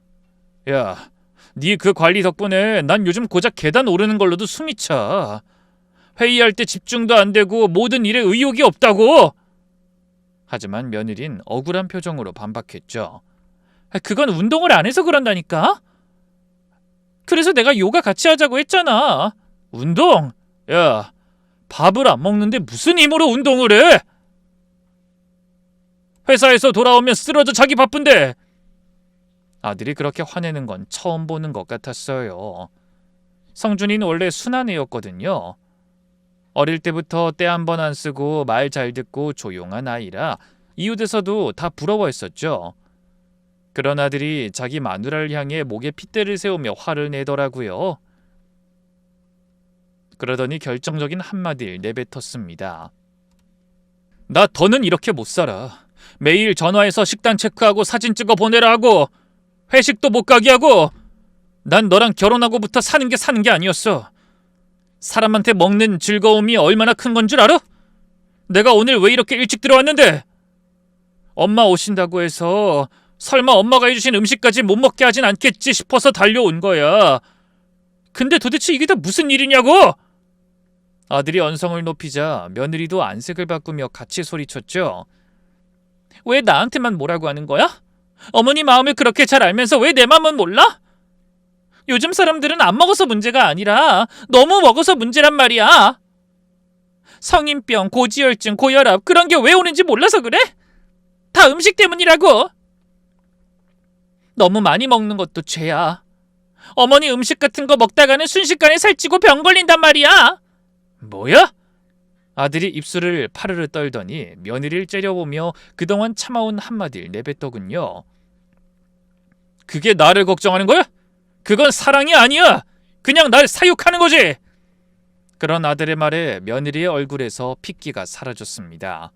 야, 네 그 관리 덕분에 난 요즘 고작 계단 오르는 걸로도 숨이 차. 회의할 때 집중도 안 되고 모든 일에 의욕이 없다고. 하지만 며느린 억울한 표정으로 반박했죠. 그건 운동을 안 해서 그런다니까? 그래서 내가 요가 같이 하자고 했잖아. 운동? 야, 밥을 안 먹는데 무슨 힘으로 운동을 해? 회사에서 돌아오면 쓰러져 자기 바쁜데. 아들이 그렇게 화내는 건 처음 보는 것 같았어요. 성준이는 원래 순한 애였거든요. 어릴 때부터 때 한 번 안 쓰고 말 잘 듣고 조용한 아이라 이웃에서도 다 부러워했었죠. 그런 아들이 자기 마누라를 향해 목에 핏대를 세우며 화를 내더라고요. 그러더니 결정적인 한마디를 내뱉었습니다. 나 더는 이렇게 못 살아. 매일 전화해서 식단 체크하고 사진 찍어 보내라 하고 회식도 못 가게 하고. 난 너랑 결혼하고부터 사는 게 아니었어. 사람한테 먹는 즐거움이 얼마나 큰 건 줄 알아? 내가 오늘 왜 이렇게 일찍 들어왔는데? 엄마 오신다고 해서 설마 엄마가 해주신 음식까지 못 먹게 하진 않겠지 싶어서 달려온 거야. 근데 도대체 이게 다 무슨 일이냐고? 아들이 언성을 높이자 며느리도 안색을 바꾸며 같이 소리쳤죠. 왜 나한테만 뭐라고 하는 거야? 어머니 마음을 그렇게 잘 알면서 왜 내 마음은 몰라? 요즘 사람들은 안 먹어서 문제가 아니라 너무 먹어서 문제란 말이야. 성인병, 고지혈증, 고혈압 그런 게 왜 오는지 몰라서 그래? 다 음식 때문이라고. 너무 많이 먹는 것도 죄야. 어머니 음식 같은 거 먹다가는 순식간에 살찌고 병 걸린단 말이야. 뭐야? 아들이 입술을 파르르 떨더니 며느리를 째려보며 그동안 참아온 한마디를 내뱉더군요. 그게 나를 걱정하는 거야? 그건 사랑이 아니야. 그냥 날 사육하는 거지. 그런 아들의 말에 며느리의 얼굴에서 핏기가 사라졌습니다.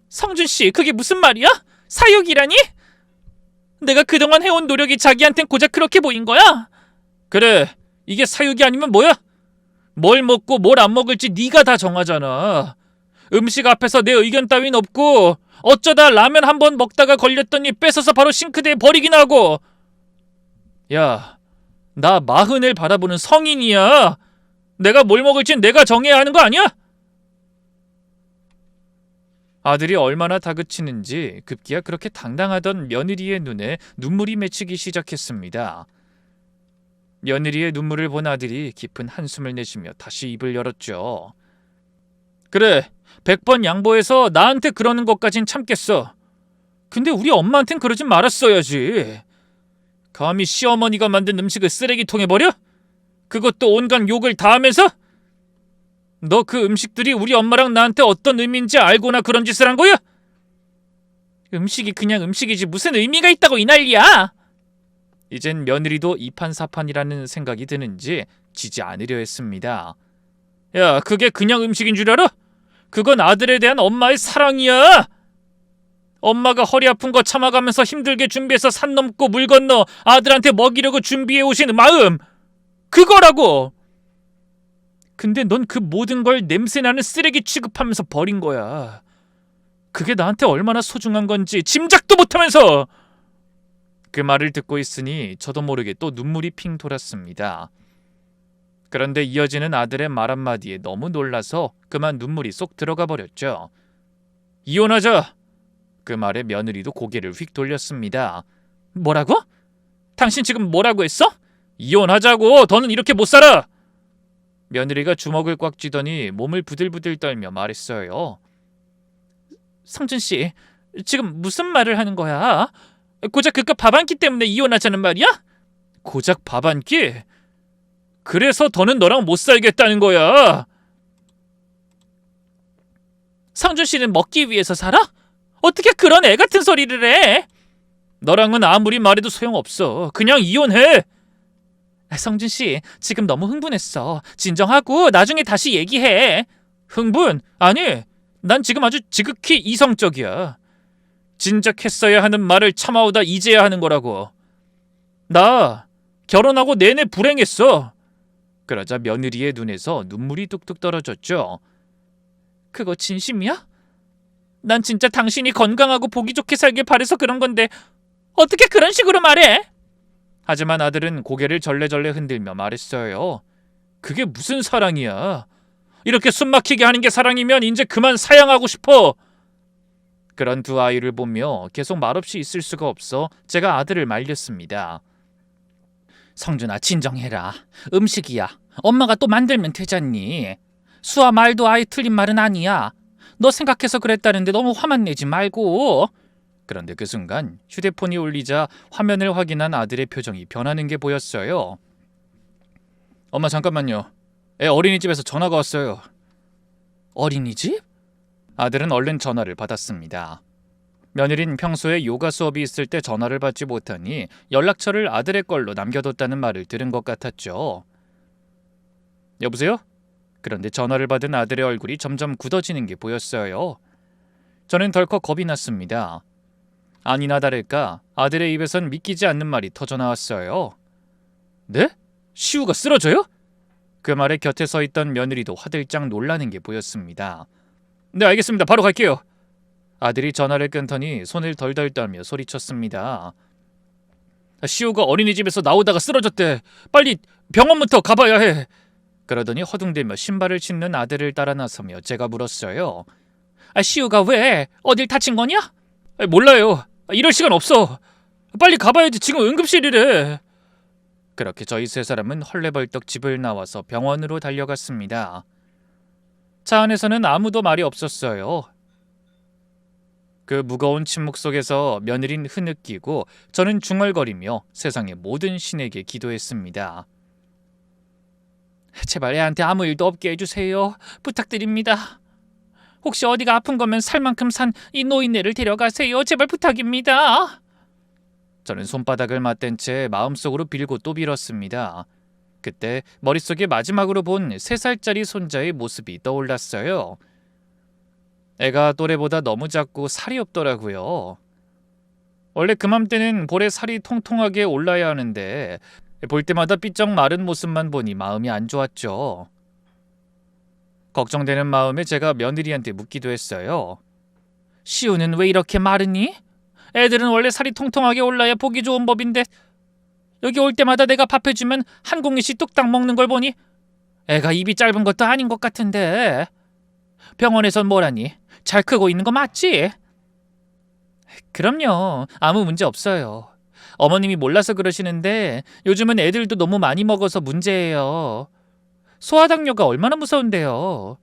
성준씨, 그게 무슨 말이야? 사육이라니? 내가 그동안 해온 노력이 자기한텐 고작 그렇게 보인 거야? 그래, 이게 사육이 아니면 뭐야? 뭘 먹고 뭘 안 먹을지 네가 다 정하잖아. 음식 앞에서 내 의견 따윈 없고 어쩌다 라면 한 번 먹다가 걸렸더니 뺏어서 바로 싱크대에 버리긴 하고. 야, 나 마흔을 바라보는 성인이야. 내가 뭘 먹을진 내가 정해야 하는 거 아니야? 아들이 얼마나 다그치는지 급기야 그렇게 당당하던 며느리의 눈에 눈물이 맺히기 시작했습니다. 며느리의 눈물을 본 아들이 깊은 한숨을 내쉬며 다시 입을 열었죠. 그래, 100번 양보해서 나한테 그러는 것까진 참겠어. 근데 우리 엄마한텐 그러진 말았어야지. 감히 시어머니가 만든 음식을 쓰레기통에 버려? 그것도 온갖 욕을 다 하면서? 너 그 음식들이 우리 엄마랑 나한테 어떤 의미인지 알고나 그런 짓을 한 거야? 음식이 그냥 음식이지 무슨 의미가 있다고 이 난리야. 이젠 며느리도 이판사판이라는 생각이 드는지 지지 않으려 했습니다. 야, 그게 그냥 음식인 줄 알아? 그건 아들에 대한 엄마의 사랑이야. 엄마가 허리 아픈 거 참아가면서 힘들게 준비해서 산 넘고 물 건너 아들한테 먹이려고 준비해 오신 마음, 그거라고. 근데 넌 그 모든 걸 냄새나는 쓰레기 취급하면서 버린 거야. 그게 나한테 얼마나 소중한 건지 짐작도 못하면서. 그 말을 듣고 있으니 저도 모르게 또 눈물이 핑 돌았습니다. 그런데 이어지는 아들의 말 한마디에 너무 놀라서 그만 눈물이 쏙 들어가 버렸죠. 이혼하자. 그 말에 며느리도 고개를 휙 돌렸습니다. 뭐라고? 당신 지금 뭐라고 했어? 이혼하자고. 더는 이렇게 못 살아. 며느리가 주먹을 꽉 쥐더니 몸을 부들부들 떨며 말했어요. 성준씨, 지금 무슨 말을 하는 거야? 고작 그깟 밥 한 끼 때문에 이혼하자는 말이야? 고작 밥 한 끼? 그래서 더는 너랑 못 살겠다는 거야. 성준씨는 먹기 위해서 살아? 어떻게 그런 애 같은 소리를 해? 너랑은 아무리 말해도 소용없어. 그냥 이혼해. 성준씨, 지금 너무 흥분했어. 진정하고 나중에 다시 얘기해. 흥분? 아니, 난 지금 아주 지극히 이성적이야. 진작 했어야 하는 말을 참아오다 이제야 하는 거라고. 나 결혼하고 내내 불행했어. 그러자 며느리의 눈에서 눈물이 뚝뚝 떨어졌죠. 그거 진심이야? 난 진짜 당신이 건강하고 보기 좋게 살길 바래서 그런 건데 어떻게 그런 식으로 말해? 하지만 아들은 고개를 절레절레 흔들며 말했어요. 그게 무슨 사랑이야? 이렇게 숨막히게 하는 게 사랑이면 이제 그만 사양하고 싶어. 그런 두 아이를 보며 계속 말없이 있을 수가 없어 제가 아들을 말렸습니다. 성준아, 진정해라. 음식이야. 엄마가 또 만들면 되잖니. 수아 말도 아예 틀린 말은 아니야. 너 생각해서 그랬다는데 너무 화만 내지 말고. 그런데 그 순간 휴대폰이 울리자 화면을 확인한 아들의 표정이 변하는 게 보였어요. 엄마, 잠깐만요. 애 어린이집에서 전화가 왔어요. 어린이집? 아들은 얼른 전화를 받았습니다. 며느린 평소에 요가 수업이 있을 때 전화를 받지 못하니 연락처를 아들의 걸로 남겨뒀다는 말을 들은 것 같았죠. 여보세요? 그런데 전화를 받은 아들의 얼굴이 점점 굳어지는 게 보였어요. 저는 덜컥 겁이 났습니다. 아니나 다를까 아들의 입에선 믿기지 않는 말이 터져나왔어요. 네? 시우가 쓰러져요? 그 말에 곁에 서 있던 며느리도 화들짝 놀라는 게 보였습니다. 네, 알겠습니다. 바로 갈게요. 아들이 전화를 끊더니 손을 덜덜 떨며 소리쳤습니다. 시우가 어린이집에서 나오다가 쓰러졌대. 빨리 병원부터 가봐야 해. 그러더니 허둥대며 신발을 신는 아들을 따라 나서며 제가 물었어요. 시우가 왜? 어딜 다친 거냐? 몰라요. 이럴 시간 없어. 빨리 가봐야지. 지금 응급실이래. 그렇게 저희 세 사람은 헐레벌떡 집을 나와서 병원으로 달려갔습니다. 차 안에서는 아무도 말이 없었어요. 그 무거운 침묵 속에서 며느린 흐느끼고 저는 중얼거리며 세상의 모든 신에게 기도했습니다. 제발 애한테 아무 일도 없게 해주세요. 부탁드립니다. 혹시 어디가 아픈 거면 살 만큼 산 이 노인네를 데려가세요. 제발 부탁입니다. 저는 손바닥을 맞댄 채 마음속으로 빌고 또 빌었습니다. 그때 머릿속에 마지막으로 본 3살짜리 손자의 모습이 떠올랐어요. 애가 또래보다 너무 작고 살이 없더라고요. 원래 그맘때는 볼에 살이 통통하게 올라야 하는데 볼 때마다 삐쩍 마른 모습만 보니 마음이 안 좋았죠. 걱정되는 마음에 제가 며느리한테 묻기도 했어요. 시우는 왜 이렇게 마르니? 애들은 원래 살이 통통하게 올라야 보기 좋은 법인데 여기 올 때마다 내가 밥 해주면 한 공기씩 뚝딱 먹는 걸 보니 애가 입이 짧은 것도 아닌 것 같은데. 병원에선 뭐라니? 잘 크고 있는 거 맞지? 그럼요. 아무 문제 없어요. 어머님이 몰라서 그러시는데 요즘은 애들도 너무 많이 먹어서 문제예요. 소아당뇨가 얼마나 무서운데요.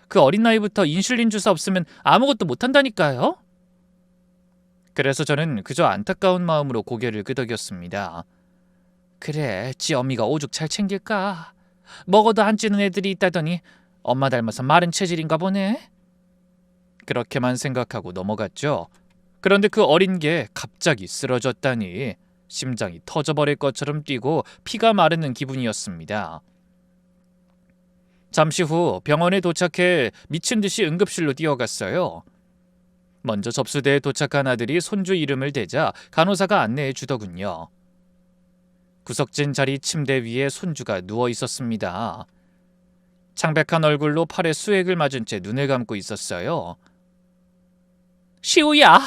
그 어린 나이부터 인슐린 주사 없으면 아무것도 못한다니까요. 그래서 저는 그저 안타까운 마음으로 고개를 끄덕였습니다. 그래, 지 어미가 오죽 잘 챙길까? 먹어도 안 찌는 애들이 있다더니 엄마 닮아서 마른 체질인가 보네. 그렇게만 생각하고 넘어갔죠. 그런데 그 어린 게 갑자기 쓰러졌다니 심장이 터져버릴 것처럼 뛰고 피가 마르는 기분이었습니다. 잠시 후 병원에 도착해 미친 듯이 응급실로 뛰어갔어요. 먼저 접수대에 도착한 아들이 손주 이름을 대자 간호사가 안내해 주더군요. 구석진 자리 침대 위에 손주가 누워 있었습니다. 창백한 얼굴로 팔에 수액을 맞은 채 눈을 감고 있었어요. 시우야!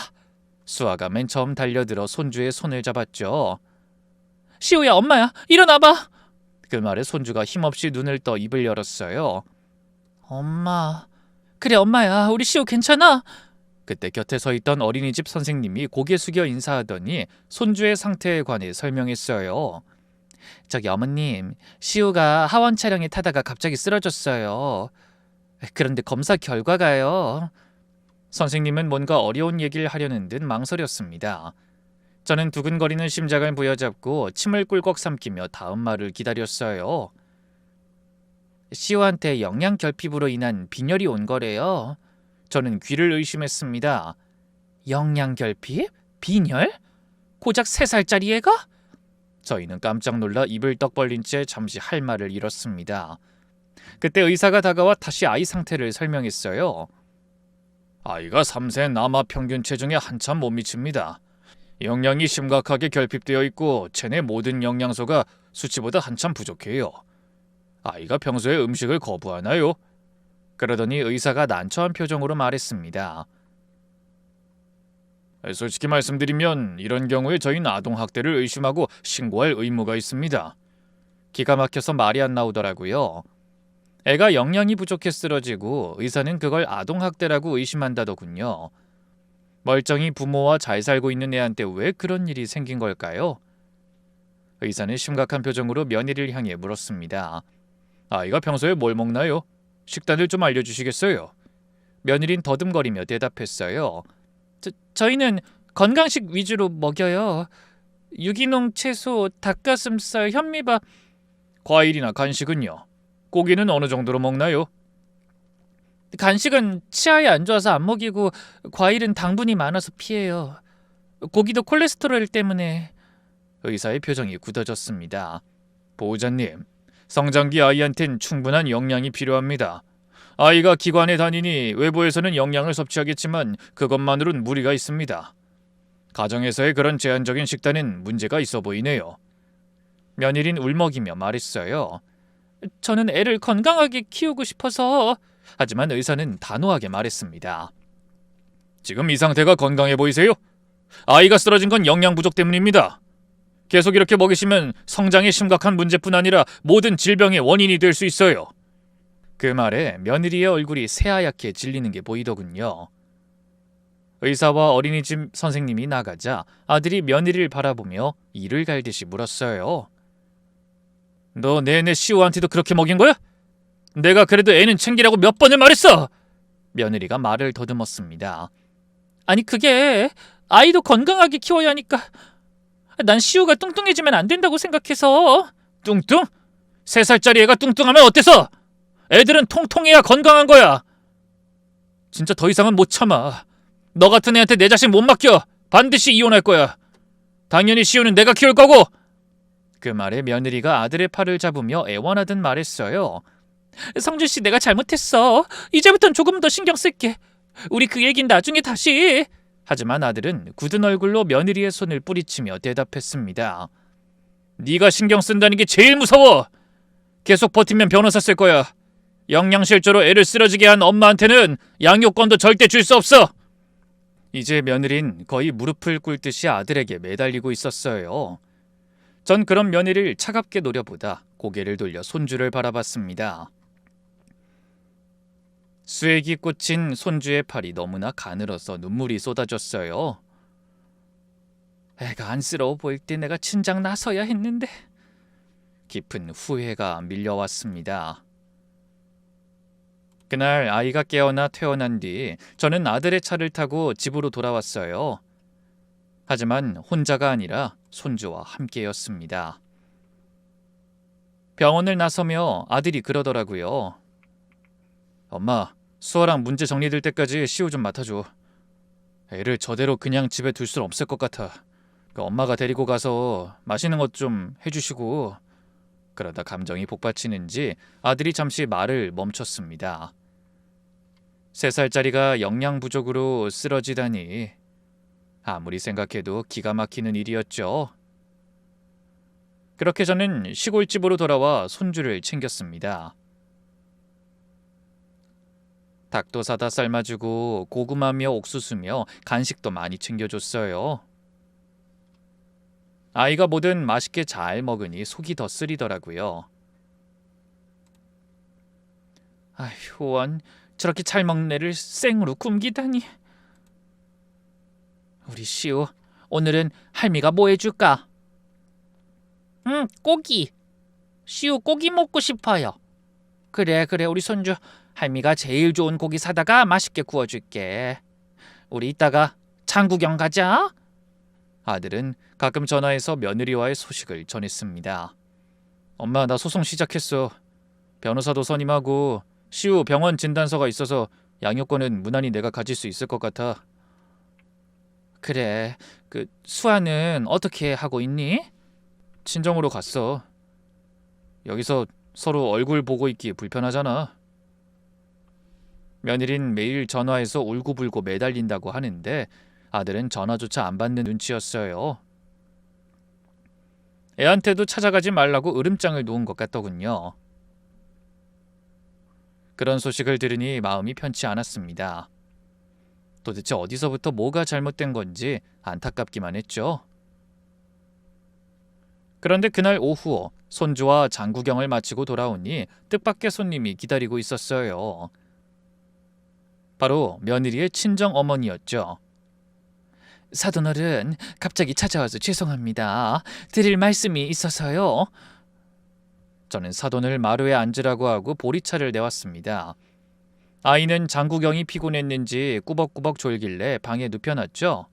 수아가 맨 처음 달려들어 손주의 손을 잡았죠. 시우야, 엄마야, 일어나봐! 그 말에 손주가 힘없이 눈을 떠 입을 열었어요. 엄마... 그래, 엄마야, 우리 시우 괜찮아? 그때 곁에 서 있던 어린이집 선생님이 고개 숙여 인사하더니 손주의 상태에 관해 설명했어요. 저기 어머님, 시우가 하원 촬영에 타다가 갑자기 쓰러졌어요. 그런데 검사 결과가요. 선생님은 뭔가 어려운 얘기를 하려는 듯 망설였습니다. 저는 두근거리는 심장을 부여잡고 침을 꿀꺽 삼키며 다음 말을 기다렸어요. 시우한테 영양결핍으로 인한 빈혈이 온 거래요. 저는 귀를 의심했습니다. 영양결핍? 빈혈? 고작 3살짜리 애가? 저희는 깜짝 놀라 입을 떡 벌린 채 잠시 할 말을 잃었습니다. 그때 의사가 다가와 다시 아이 상태를 설명했어요. 아이가 3세 남아 평균 체중에 한참 못 미칩니다. 영양이 심각하게 결핍되어 있고 체내 모든 영양소가 수치보다 한참 부족해요. 아이가 평소에 음식을 거부하나요? 그러더니 의사가 난처한 표정으로 말했습니다. 솔직히 말씀드리면 이런 경우에 저희는 아동학대를 의심하고 신고할 의무가 있습니다. 기가 막혀서 말이 안 나오더라고요. 애가 영양이 부족해 쓰러지고 의사는 그걸 아동학대라고 의심한다더군요. 멀쩡히 부모와 잘 살고 있는 애한테 왜 그런 일이 생긴 걸까요? 의사는 심각한 표정으로 며느리를 향해 물었습니다. 아이가 평소에 뭘 먹나요? 식단을 좀 알려주시겠어요? 며느린 더듬거리며 대답했어요. 저희는 건강식 위주로 먹여요. 유기농 채소, 닭가슴살, 현미밥. 과일이나 간식은요? 고기는 어느 정도로 먹나요? 간식은 치아에 안 좋아서 안 먹이고 과일은 당분이 많아서 피해요. 고기도 콜레스테롤 때문에. 의사의 표정이 굳어졌습니다. 보호자님, 성장기 아이한텐 충분한 영양이 필요합니다. 아이가 기관에 다니니 외부에서는 영양을 섭취하겠지만 그것만으론 무리가 있습니다. 가정에서의 그런 제한적인 식단은 문제가 있어 보이네요. 며느린 울먹이며 말했어요. 저는 애를 건강하게 키우고 싶어서. 하지만 의사는 단호하게 말했습니다. 지금 이 상태가 건강해 보이세요? 아이가 쓰러진 건 영양 부족 때문입니다. 계속 이렇게 먹이시면 성장에 심각한 문제뿐 아니라 모든 질병의 원인이 될 수 있어요. 그 말에 며느리의 얼굴이 새하얗게 질리는 게 보이더군요. 의사와 어린이집 선생님이 나가자 아들이 며느리를 바라보며 이를 갈듯이 물었어요. 너 내내 시우한테도 그렇게 먹인 거야? 내가 그래도 애는 챙기라고 몇 번을 말했어! 며느리가 말을 더듬었습니다. 아니 그게 아이도 건강하게 키워야 하니까. 난 시우가 뚱뚱해지면 안 된다고 생각해서. 뚱뚱? 3살짜리 애가 뚱뚱하면 어때서? 애들은 통통해야 건강한 거야. 진짜 더 이상은 못 참아. 너 같은 애한테 내 자식 못 맡겨. 반드시 이혼할 거야. 당연히 시우는 내가 키울 거고. 그 말에 며느리가 아들의 팔을 잡으며 애원하듯 말했어요. 성준씨, 내가 잘못했어. 이제부턴 조금 더 신경 쓸게. 우리 그 얘긴 나중에 다시. 하지만 아들은 굳은 얼굴로 며느리의 손을 뿌리치며 대답했습니다. 네가 신경 쓴다는 게 제일 무서워. 계속 버티면 변호사 쓸 거야. 영양실조로 애를 쓰러지게 한 엄마한테는 양육권도 절대 줄 수 없어. 이제 며느린 거의 무릎을 꿇듯이 아들에게 매달리고 있었어요. 전 그런 며느리를 차갑게 노려보다 고개를 돌려 손주를 바라봤습니다. 수액이 꽂힌 손주의 팔이 너무나 가늘어서 눈물이 쏟아졌어요. 애가 안쓰러워 보일 때 내가 진작 나서야 했는데. 깊은 후회가 밀려왔습니다. 그날 아이가 깨어나 퇴원한 뒤 저는 아들의 차를 타고 집으로 돌아왔어요. 하지만 혼자가 아니라 손주와 함께였습니다. 병원을 나서며 아들이 그러더라고요. 엄마, 수아랑 문제 정리될 때까지 시우 좀 맡아줘. 애를 저대로 그냥 집에 둘 순 없을 것 같아. 엄마가 데리고 가서 맛있는 것 좀 해주시고. 그러다 감정이 복받치는지 아들이 잠시 말을 멈췄습니다. 3살짜리가 영양 부족으로 쓰러지다니. 아무리 생각해도 기가 막히는 일이었죠. 그렇게 저는 시골집으로 돌아와 손주를 챙겼습니다. 닭도 사다 삶아주고 고구마며 옥수수며 간식도 많이 챙겨줬어요. 아이가 뭐든 맛있게 잘 먹으니 속이 더 쓰리더라고요. 아휴, 원 저렇게 잘 먹는 애를 생으로 굶기다니. 우리 시우, 오늘은 할미가 뭐 해줄까? 고기. 시우 고기 먹고 싶어요. 그래, 우리 손주. 할미가 제일 좋은 고기 사다가 맛있게 구워줄게. 우리 이따가 장구경 가자. 아들은 가끔 전화해서 며느리와의 소식을 전했습니다. 엄마, 나 소송 시작했어. 변호사도 선임하고 시우 병원 진단서가 있어서 양육권은 무난히 내가 가질 수 있을 것 같아. 그래, 수아는 어떻게 하고 있니? 친정으로 갔어. 여기서 서로 얼굴 보고 있기 불편하잖아. 며느린 매일 전화해서 울고불고 매달린다고 하는데 아들은 전화조차 안 받는 눈치였어요. 애한테도 찾아가지 말라고 으름장을 놓은 것 같더군요. 그런 소식을 들으니 마음이 편치 않았습니다. 도대체 어디서부터 뭐가 잘못된 건지 안타깝기만 했죠. 그런데 그날 오후 손주와 장구경을 마치고 돌아오니 뜻밖의 손님이 기다리고 있었어요. 바로 며느리의 친정 어머니였죠. 사돈어른, 갑자기 찾아와서 죄송합니다. 드릴 말씀이 있어서요. 저는 사돈을 마루에 앉으라고 하고 보리차를 내왔습니다. 아이는 장구경이 피곤했는지 꾸벅꾸벅 졸길래 방에 눕혀놨죠.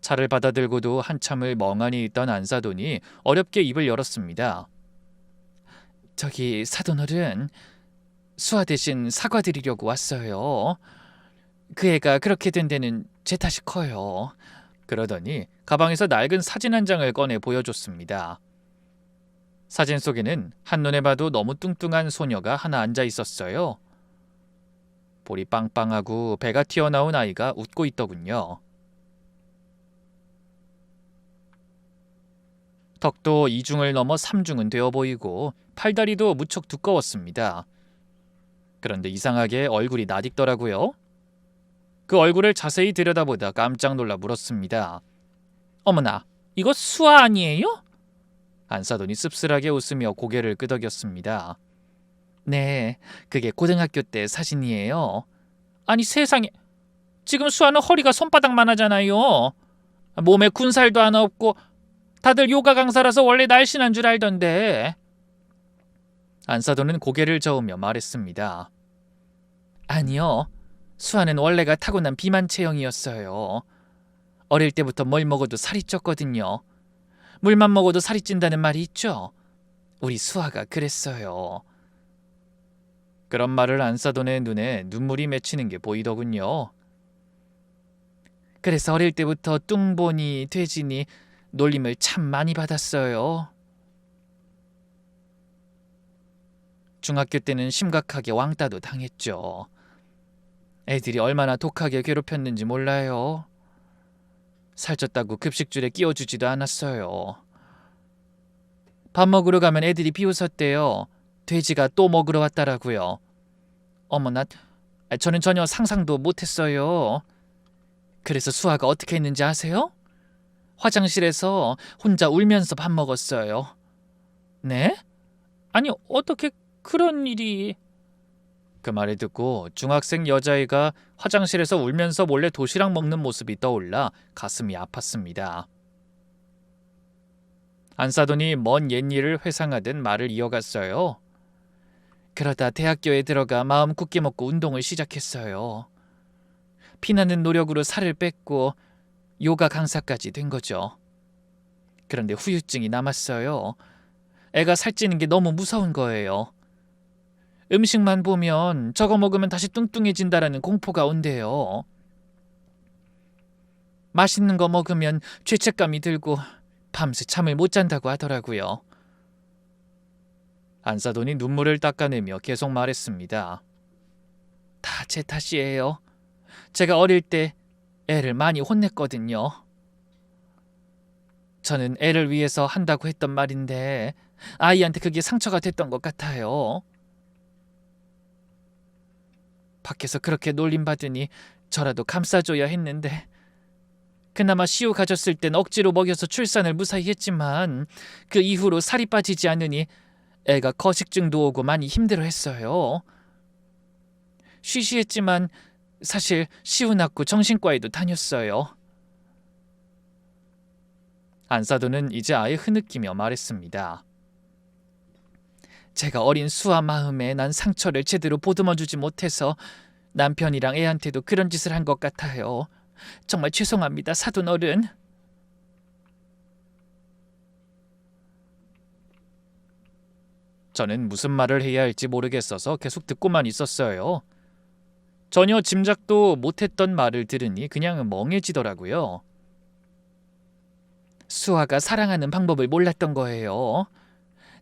차를 받아들고도 한참을 멍하니 있던 안사돈이 어렵게 입을 열었습니다. 저기 사돈어른, 수아 대신 사과드리려고 왔어요. 그 애가 그렇게 된 데는 제 탓이 커요. 그러더니 가방에서 낡은 사진 한 장을 꺼내 보여줬습니다. 사진 속에는 한눈에 봐도 너무 뚱뚱한 소녀가 하나 앉아 있었어요. 볼이 빵빵하고 배가 튀어나온 아이가 웃고 있더군요. 턱도 2중을 넘어 3중은 되어 보이고 팔다리도 무척 두꺼웠습니다. 그런데 이상하게 얼굴이 낯익더라고요. 그 얼굴을 자세히 들여다보다 깜짝 놀라 물었습니다. 어머나, 이거 수아 아니에요? 안사돈이 씁쓸하게 웃으며 고개를 끄덕였습니다. 네, 그게 고등학교 때 사진이에요. 아니 세상에, 지금 수아는 허리가 손바닥만 하잖아요. 몸에 군살도 하나 없고 다들 요가 강사라서 원래 날씬한 줄 알던데. 안사돈은 고개를 저으며 말했습니다. 아니요, 수아는 원래가 타고난 비만 체형이었어요. 어릴 때부터 뭘 먹어도 살이 쪘거든요. 물만 먹어도 살이 찐다는 말이 있죠. 우리 수아가 그랬어요. 그런 말을 안사돈의 눈에 눈물이 맺히는 게 보이더군요. 그래서 어릴 때부터 뚱보니 돼지니 놀림을 참 많이 받았어요. 중학교 때는 심각하게 왕따도 당했죠. 애들이 얼마나 독하게 괴롭혔는지 몰라요. 살쪘다고 급식줄에 끼워주지도 않았어요. 밥 먹으러 가면 애들이 비웃었대요. 돼지가 또 먹으러 왔다라고요. 어머나, 저는 전혀 상상도 못했어요. 그래서 수아가 어떻게 했는지 아세요? 화장실에서 혼자 울면서 밥 먹었어요. 네? 아니, 어떻게 그런 일이... 그 말을 듣고 중학생 여자애가 화장실에서 울면서 몰래 도시락 먹는 모습이 떠올라 가슴이 아팠습니다. 안사돈이 먼 옛일을 회상하듯 말을 이어갔어요. 그러다 대학교에 들어가 마음 굳게 먹고 운동을 시작했어요. 피나는 노력으로 살을 뺐고 요가 강사까지 된 거죠. 그런데 후유증이 남았어요. 애가 살찌는 게 너무 무서운 거예요. 음식만 보면 저거 먹으면 다시 뚱뚱해진다라는 공포가 온대요. 맛있는 거 먹으면 죄책감이 들고 밤새 잠을 못 잔다고 하더라고요. 안사돈이 눈물을 닦아내며 계속 말했습니다. 다 제 탓이에요. 제가 어릴 때 애를 많이 혼냈거든요. 저는 애를 위해서 한다고 했던 말인데 아이한테 그게 상처가 됐던 것 같아요. 밖에서 그렇게 놀림받으니 저라도 감싸줘야 했는데 그나마 시우 가졌을 땐 억지로 먹여서 출산을 무사히 했지만 그 이후로 살이 빠지지 않으니 애가 거식증도 오고 많이 힘들어했어요. 쉬쉬했지만 사실 시우 낳고 정신과에도 다녔어요. 안사돈은 이제 아예 흐느끼며 말했습니다. 제가 어린 수아 마음에 난 상처를 제대로 보듬어주지 못해서 남편이랑 애한테도 그런 짓을 한 것 같아요. 정말 죄송합니다, 사돈 어른. 저는 무슨 말을 해야 할지 모르겠어서 계속 듣고만 있었어요. 전혀 짐작도 못했던 말을 들으니 그냥 멍해지더라고요. 수아가 사랑하는 방법을 몰랐던 거예요.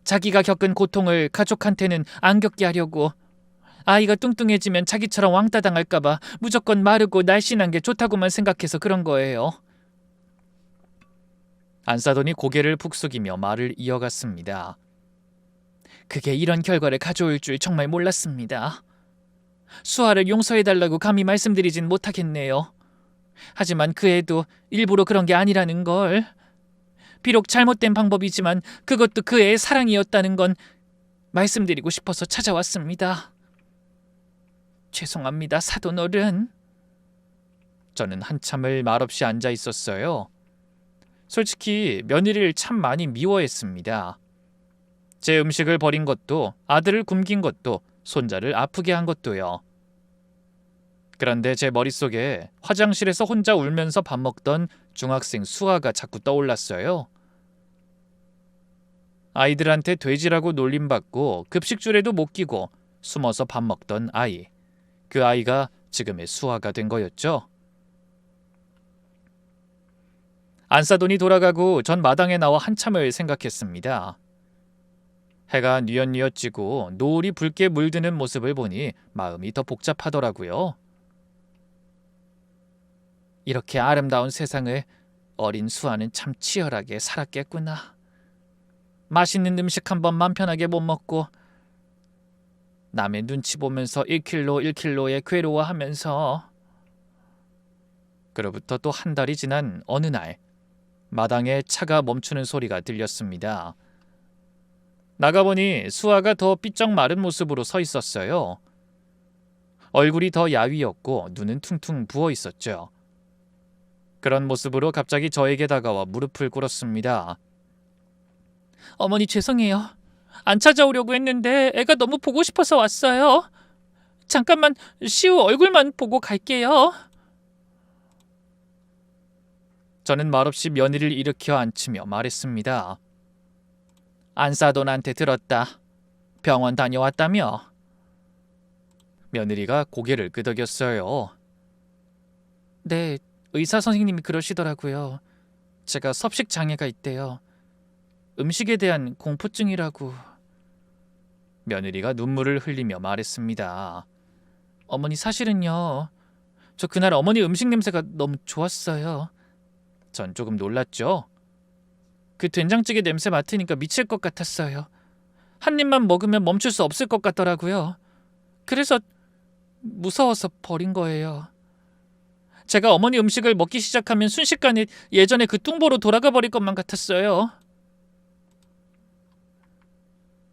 자기가 겪은 고통을 가족한테는 안 겪게 하려고 아이가 뚱뚱해지면 자기처럼 왕따 당할까봐 무조건 마르고 날씬한 게 좋다고만 생각해서 그런 거예요. 안사돈이 고개를 푹 숙이며 말을 이어갔습니다. 그게 이런 결과를 가져올 줄 정말 몰랐습니다. 수아를 용서해달라고 감히 말씀드리진 못하겠네요. 하지만 그 애도 일부러 그런 게 아니라는 걸. 비록 잘못된 방법이지만 그것도 그 애의 사랑이었다는 건 말씀드리고 싶어서 찾아왔습니다. 죄송합니다, 사돈어른. 저는 한참을 말없이 앉아 있었어요. 솔직히 며느리를 참 많이 미워했습니다. 제 음식을 버린 것도, 아들을 굶긴 것도, 손자를 아프게 한 것도요. 그런데 제 머릿속에 화장실에서 혼자 울면서 밥 먹던 중학생 수아가 자꾸 떠올랐어요. 아이들한테 돼지라고 놀림받고 급식줄에도 못 끼고 숨어서 밥 먹던 아이. 그 아이가 지금의 수아가 된 거였죠. 안사돈이 돌아가고 전 마당에 나와 한참을 생각했습니다. 해가 뉘엿뉘엿 지고 노을이 붉게 물드는 모습을 보니 마음이 더 복잡하더라고요. 이렇게 아름다운 세상을 어린 수아는 참 치열하게 살았겠구나. 맛있는 음식 한 번만 편하게 못 먹고 남의 눈치 보면서 1킬로 1킬로에 괴로워하면서. 그로부터 또 한 달이 지난 어느 날 마당에 차가 멈추는 소리가 들렸습니다. 나가보니 수아가 더 삐쩍 마른 모습으로 서 있었어요. 얼굴이 더 야위었고 눈은 퉁퉁 부어 있었죠. 그런 모습으로 갑자기 저에게 다가와 무릎을 꿇었습니다. 어머니 죄송해요. 안 찾아오려고 했는데 애가 너무 보고 싶어서 왔어요. 잠깐만 시우 얼굴만 보고 갈게요. 저는 말없이 며느리를 일으켜 앉히며 말했습니다. 안사돈한테 들었다. 병원 다녀왔다며? 며느리가 고개를 끄덕였어요. 네, 의사 선생님이 그러시더라고요. 제가 섭식 장애가 있대요. 음식에 대한 공포증이라고. 며느리가 눈물을 흘리며 말했습니다. 어머니 사실은요. 저 그날 어머니 음식 냄새가 너무 좋았어요. 전 조금 놀랐죠. 그 된장찌개 냄새 맡으니까 미칠 것 같았어요. 한 입만 먹으면 멈출 수 없을 것 같더라고요. 그래서 무서워서 버린 거예요. 제가 어머니 음식을 먹기 시작하면 순식간에 예전에 그 뚱보로 돌아가 버릴 것만 같았어요.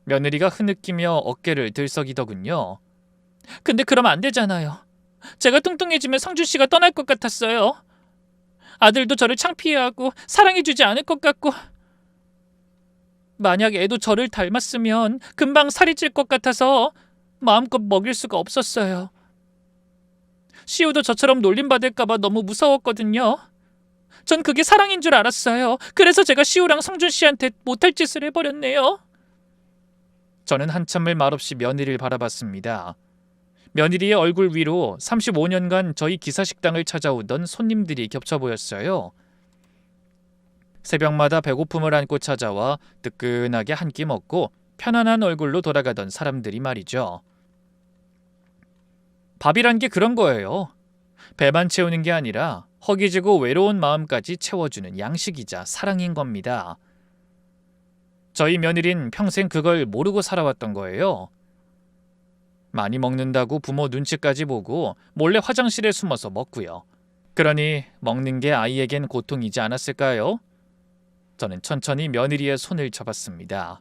며느리가 흐느끼며 어깨를 들썩이더군요. 근데 그러면 안 되잖아요. 제가 뚱뚱해지면 성준 씨가 떠날 것 같았어요. 아들도 저를 창피해하고 사랑해주지 않을 것 같고, 만약 애도 저를 닮았으면 금방 살이 찔 것 같아서 마음껏 먹일 수가 없었어요. 시우도 저처럼 놀림받을까봐 너무 무서웠거든요. 전 그게 사랑인 줄 알았어요. 그래서 제가 시우랑 성준 씨한테 못할 짓을 해버렸네요. 저는 한참을 말없이 며느리를 바라봤습니다. 며느리의 얼굴 위로 35년간 저희 기사식당을 찾아오던 손님들이 겹쳐 보였어요. 새벽마다 배고픔을 안고 찾아와 뜨끈하게 한 끼 먹고 편안한 얼굴로 돌아가던 사람들이 말이죠. 밥이란 게 그런 거예요. 배만 채우는 게 아니라 허기지고 외로운 마음까지 채워주는 양식이자 사랑인 겁니다. 저희 며느린 평생 그걸 모르고 살아왔던 거예요. 많이 먹는다고 부모 눈치까지 보고 몰래 화장실에 숨어서 먹고요. 그러니 먹는 게 아이에겐 고통이지 않았을까요? 저는 천천히 며느리의 손을 잡았습니다.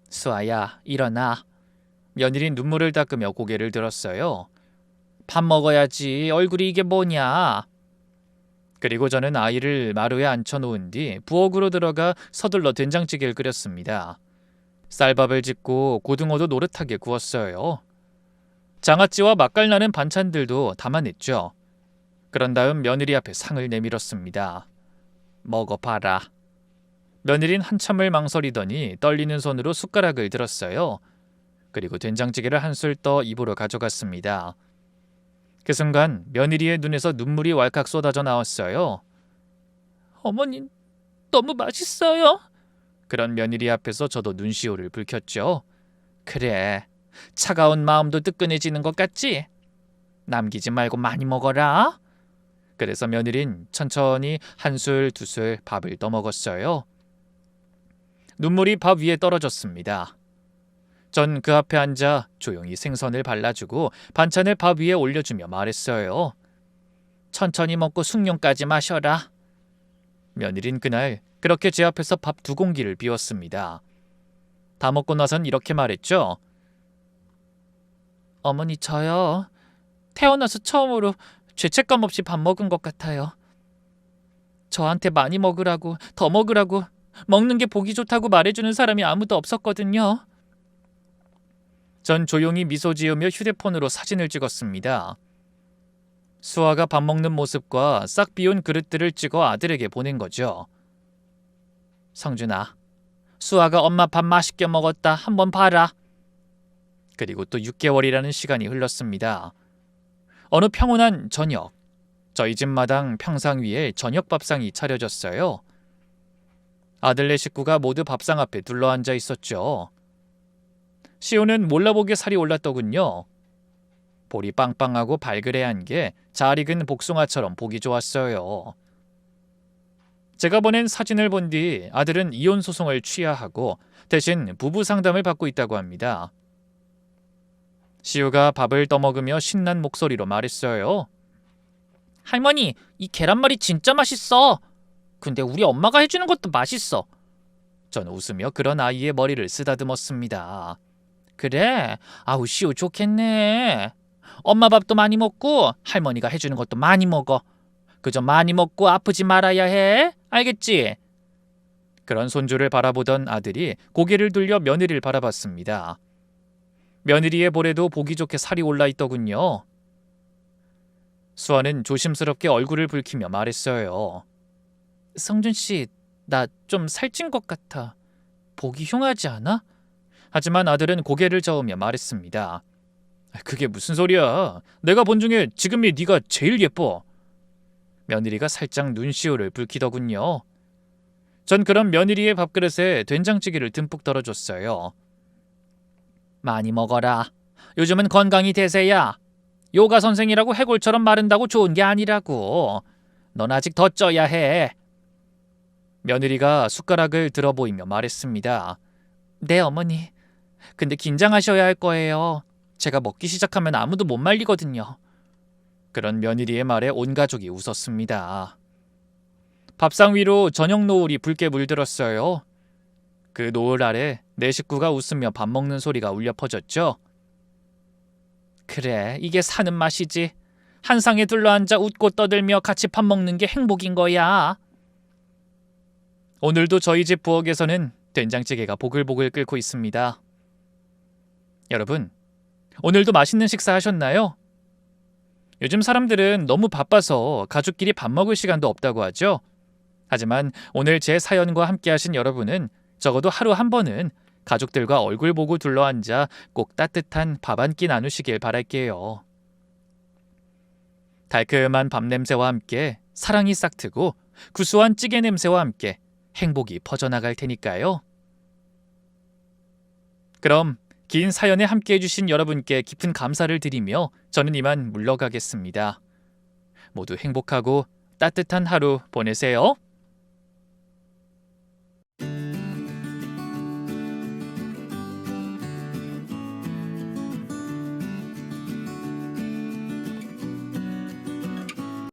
수아야, 일어나. 며느리 눈물을 닦으며 고개를 들었어요. 밥 먹어야지. 얼굴이 이게 뭐냐. 그리고 저는 아이를 마루에 앉혀놓은 뒤 부엌으로 들어가 서둘러 된장찌개를 끓였습니다. 쌀밥을 짓고 고등어도 노릇하게 구웠어요. 장아찌와 맛깔나는 반찬들도 담아냈죠. 그런 다음 며느리 앞에 상을 내밀었습니다. 먹어봐라. 며느린 한참을 망설이더니 떨리는 손으로 숟가락을 들었어요. 그리고 된장찌개를 한술 떠 입으로 가져갔습니다. 그 순간 며느리의 눈에서 눈물이 왈칵 쏟아져 나왔어요. 어머니, 너무 맛있어요. 그런 며느리 앞에서 저도 눈시울을 붉혔죠. 그래, 차가운 마음도 뜨끈해지는 것 같지? 남기지 말고 많이 먹어라. 그래서 며느린 천천히 한술 두술 밥을 떠먹었어요. 눈물이 밥 위에 떨어졌습니다. 전 그 앞에 앉아 조용히 생선을 발라주고 반찬을 밥 위에 올려주며 말했어요. 천천히 먹고 숭늉까지 마셔라. 며느린 그날 그렇게 제 앞에서 밥 2공기를 비웠습니다. 다 먹고 나선 이렇게 말했죠. 어머니, 저요. 태어나서 처음으로 죄책감 없이 밥 먹은 것 같아요. 저한테 많이 먹으라고, 더 먹으라고, 먹는 게 보기 좋다고 말해주는 사람이 아무도 없었거든요. 전 조용히 미소 지으며 휴대폰으로 사진을 찍었습니다. 수아가 밥 먹는 모습과 싹 비운 그릇들을 찍어 아들에게 보낸 거죠. 성준아, 수아가 엄마 밥 맛있게 먹었다. 한번 봐라. 그리고 또 6개월이라는 시간이 흘렀습니다. 어느 평온한 저녁, 저희 집 마당 평상 위에 저녁 밥상이 차려졌어요. 아들네 식구가 모두 밥상 앞에 둘러앉아 있었죠. 시호는 몰라보게 살이 올랐더군요. 볼이 빵빵하고 발그레한 게 잘 익은 복숭아처럼 보기 좋았어요. 제가 보낸 사진을 본 뒤 아들은 이혼 소송을 취하하고 대신 부부 상담을 받고 있다고 합니다. 시우가 밥을 떠먹으며 신난 목소리로 말했어요. 할머니, 이 계란말이 진짜 맛있어. 근데 우리 엄마가 해주는 것도 맛있어. 전 웃으며 그런 아이의 머리를 쓰다듬었습니다. 그래? 아우, 시우 좋겠네. 엄마 밥도 많이 먹고 할머니가 해주는 것도 많이 먹어. 그저 많이 먹고 아프지 말아야 해. 알겠지? 그런 손주를 바라보던 아들이 고개를 돌려 며느리를 바라봤습니다. 며느리의 볼에도 보기 좋게 살이 올라 있더군요. 수아는 조심스럽게 얼굴을 붉히며 말했어요. 성준 씨, 나 좀 살찐 것 같아. 보기 흉하지 않아? 하지만 아들은 고개를 저으며 말했습니다. 그게 무슨 소리야. 내가 본 중에 지금이 네가 제일 예뻐. 며느리가 살짝 눈시울을 붉히더군요. 전 그런 며느리의 밥그릇에 된장찌개를 듬뿍 덜어줬어요. 많이 먹어라. 요즘은 건강이 대세야. 요가 선생이라고 해골처럼 마른다고 좋은 게 아니라고. 넌 아직 더 쪄야 해. 며느리가 숟가락을 들어 보이며 말했습니다. 네, 어머니. 근데 긴장하셔야 할 거예요. 제가 먹기 시작하면 아무도 못 말리거든요. 그런 며느리의 말에 온 가족이 웃었습니다. 밥상 위로 저녁 노을이 붉게 물들었어요. 그 노을 아래 내 식구가 웃으며 밥 먹는 소리가 울려 퍼졌죠. 그래, 이게 사는 맛이지. 한 상에 둘러앉아 웃고 떠들며 같이 밥 먹는 게 행복인 거야. 오늘도 저희 집 부엌에서는 된장찌개가 보글보글 끓고 있습니다. 여러분, 오늘도 맛있는 식사 하셨나요? 요즘 사람들은 너무 바빠서 가족끼리 밥 먹을 시간도 없다고 하죠. 하지만 오늘 제 사연과 함께 하신 여러분은 적어도 하루 한 번은 가족들과 얼굴 보고 둘러앉아 꼭 따뜻한 밥 한 끼 나누시길 바랄게요. 달콤한 밥 냄새와 함께 사랑이 싹트고 구수한 찌개 냄새와 함께 행복이 퍼져나갈 테니까요. 그럼 긴 사연에 함께 해주신 여러분께 깊은 감사를 드리며 저는 이만 물러가겠습니다. 모두 행복하고 따뜻한 하루 보내세요.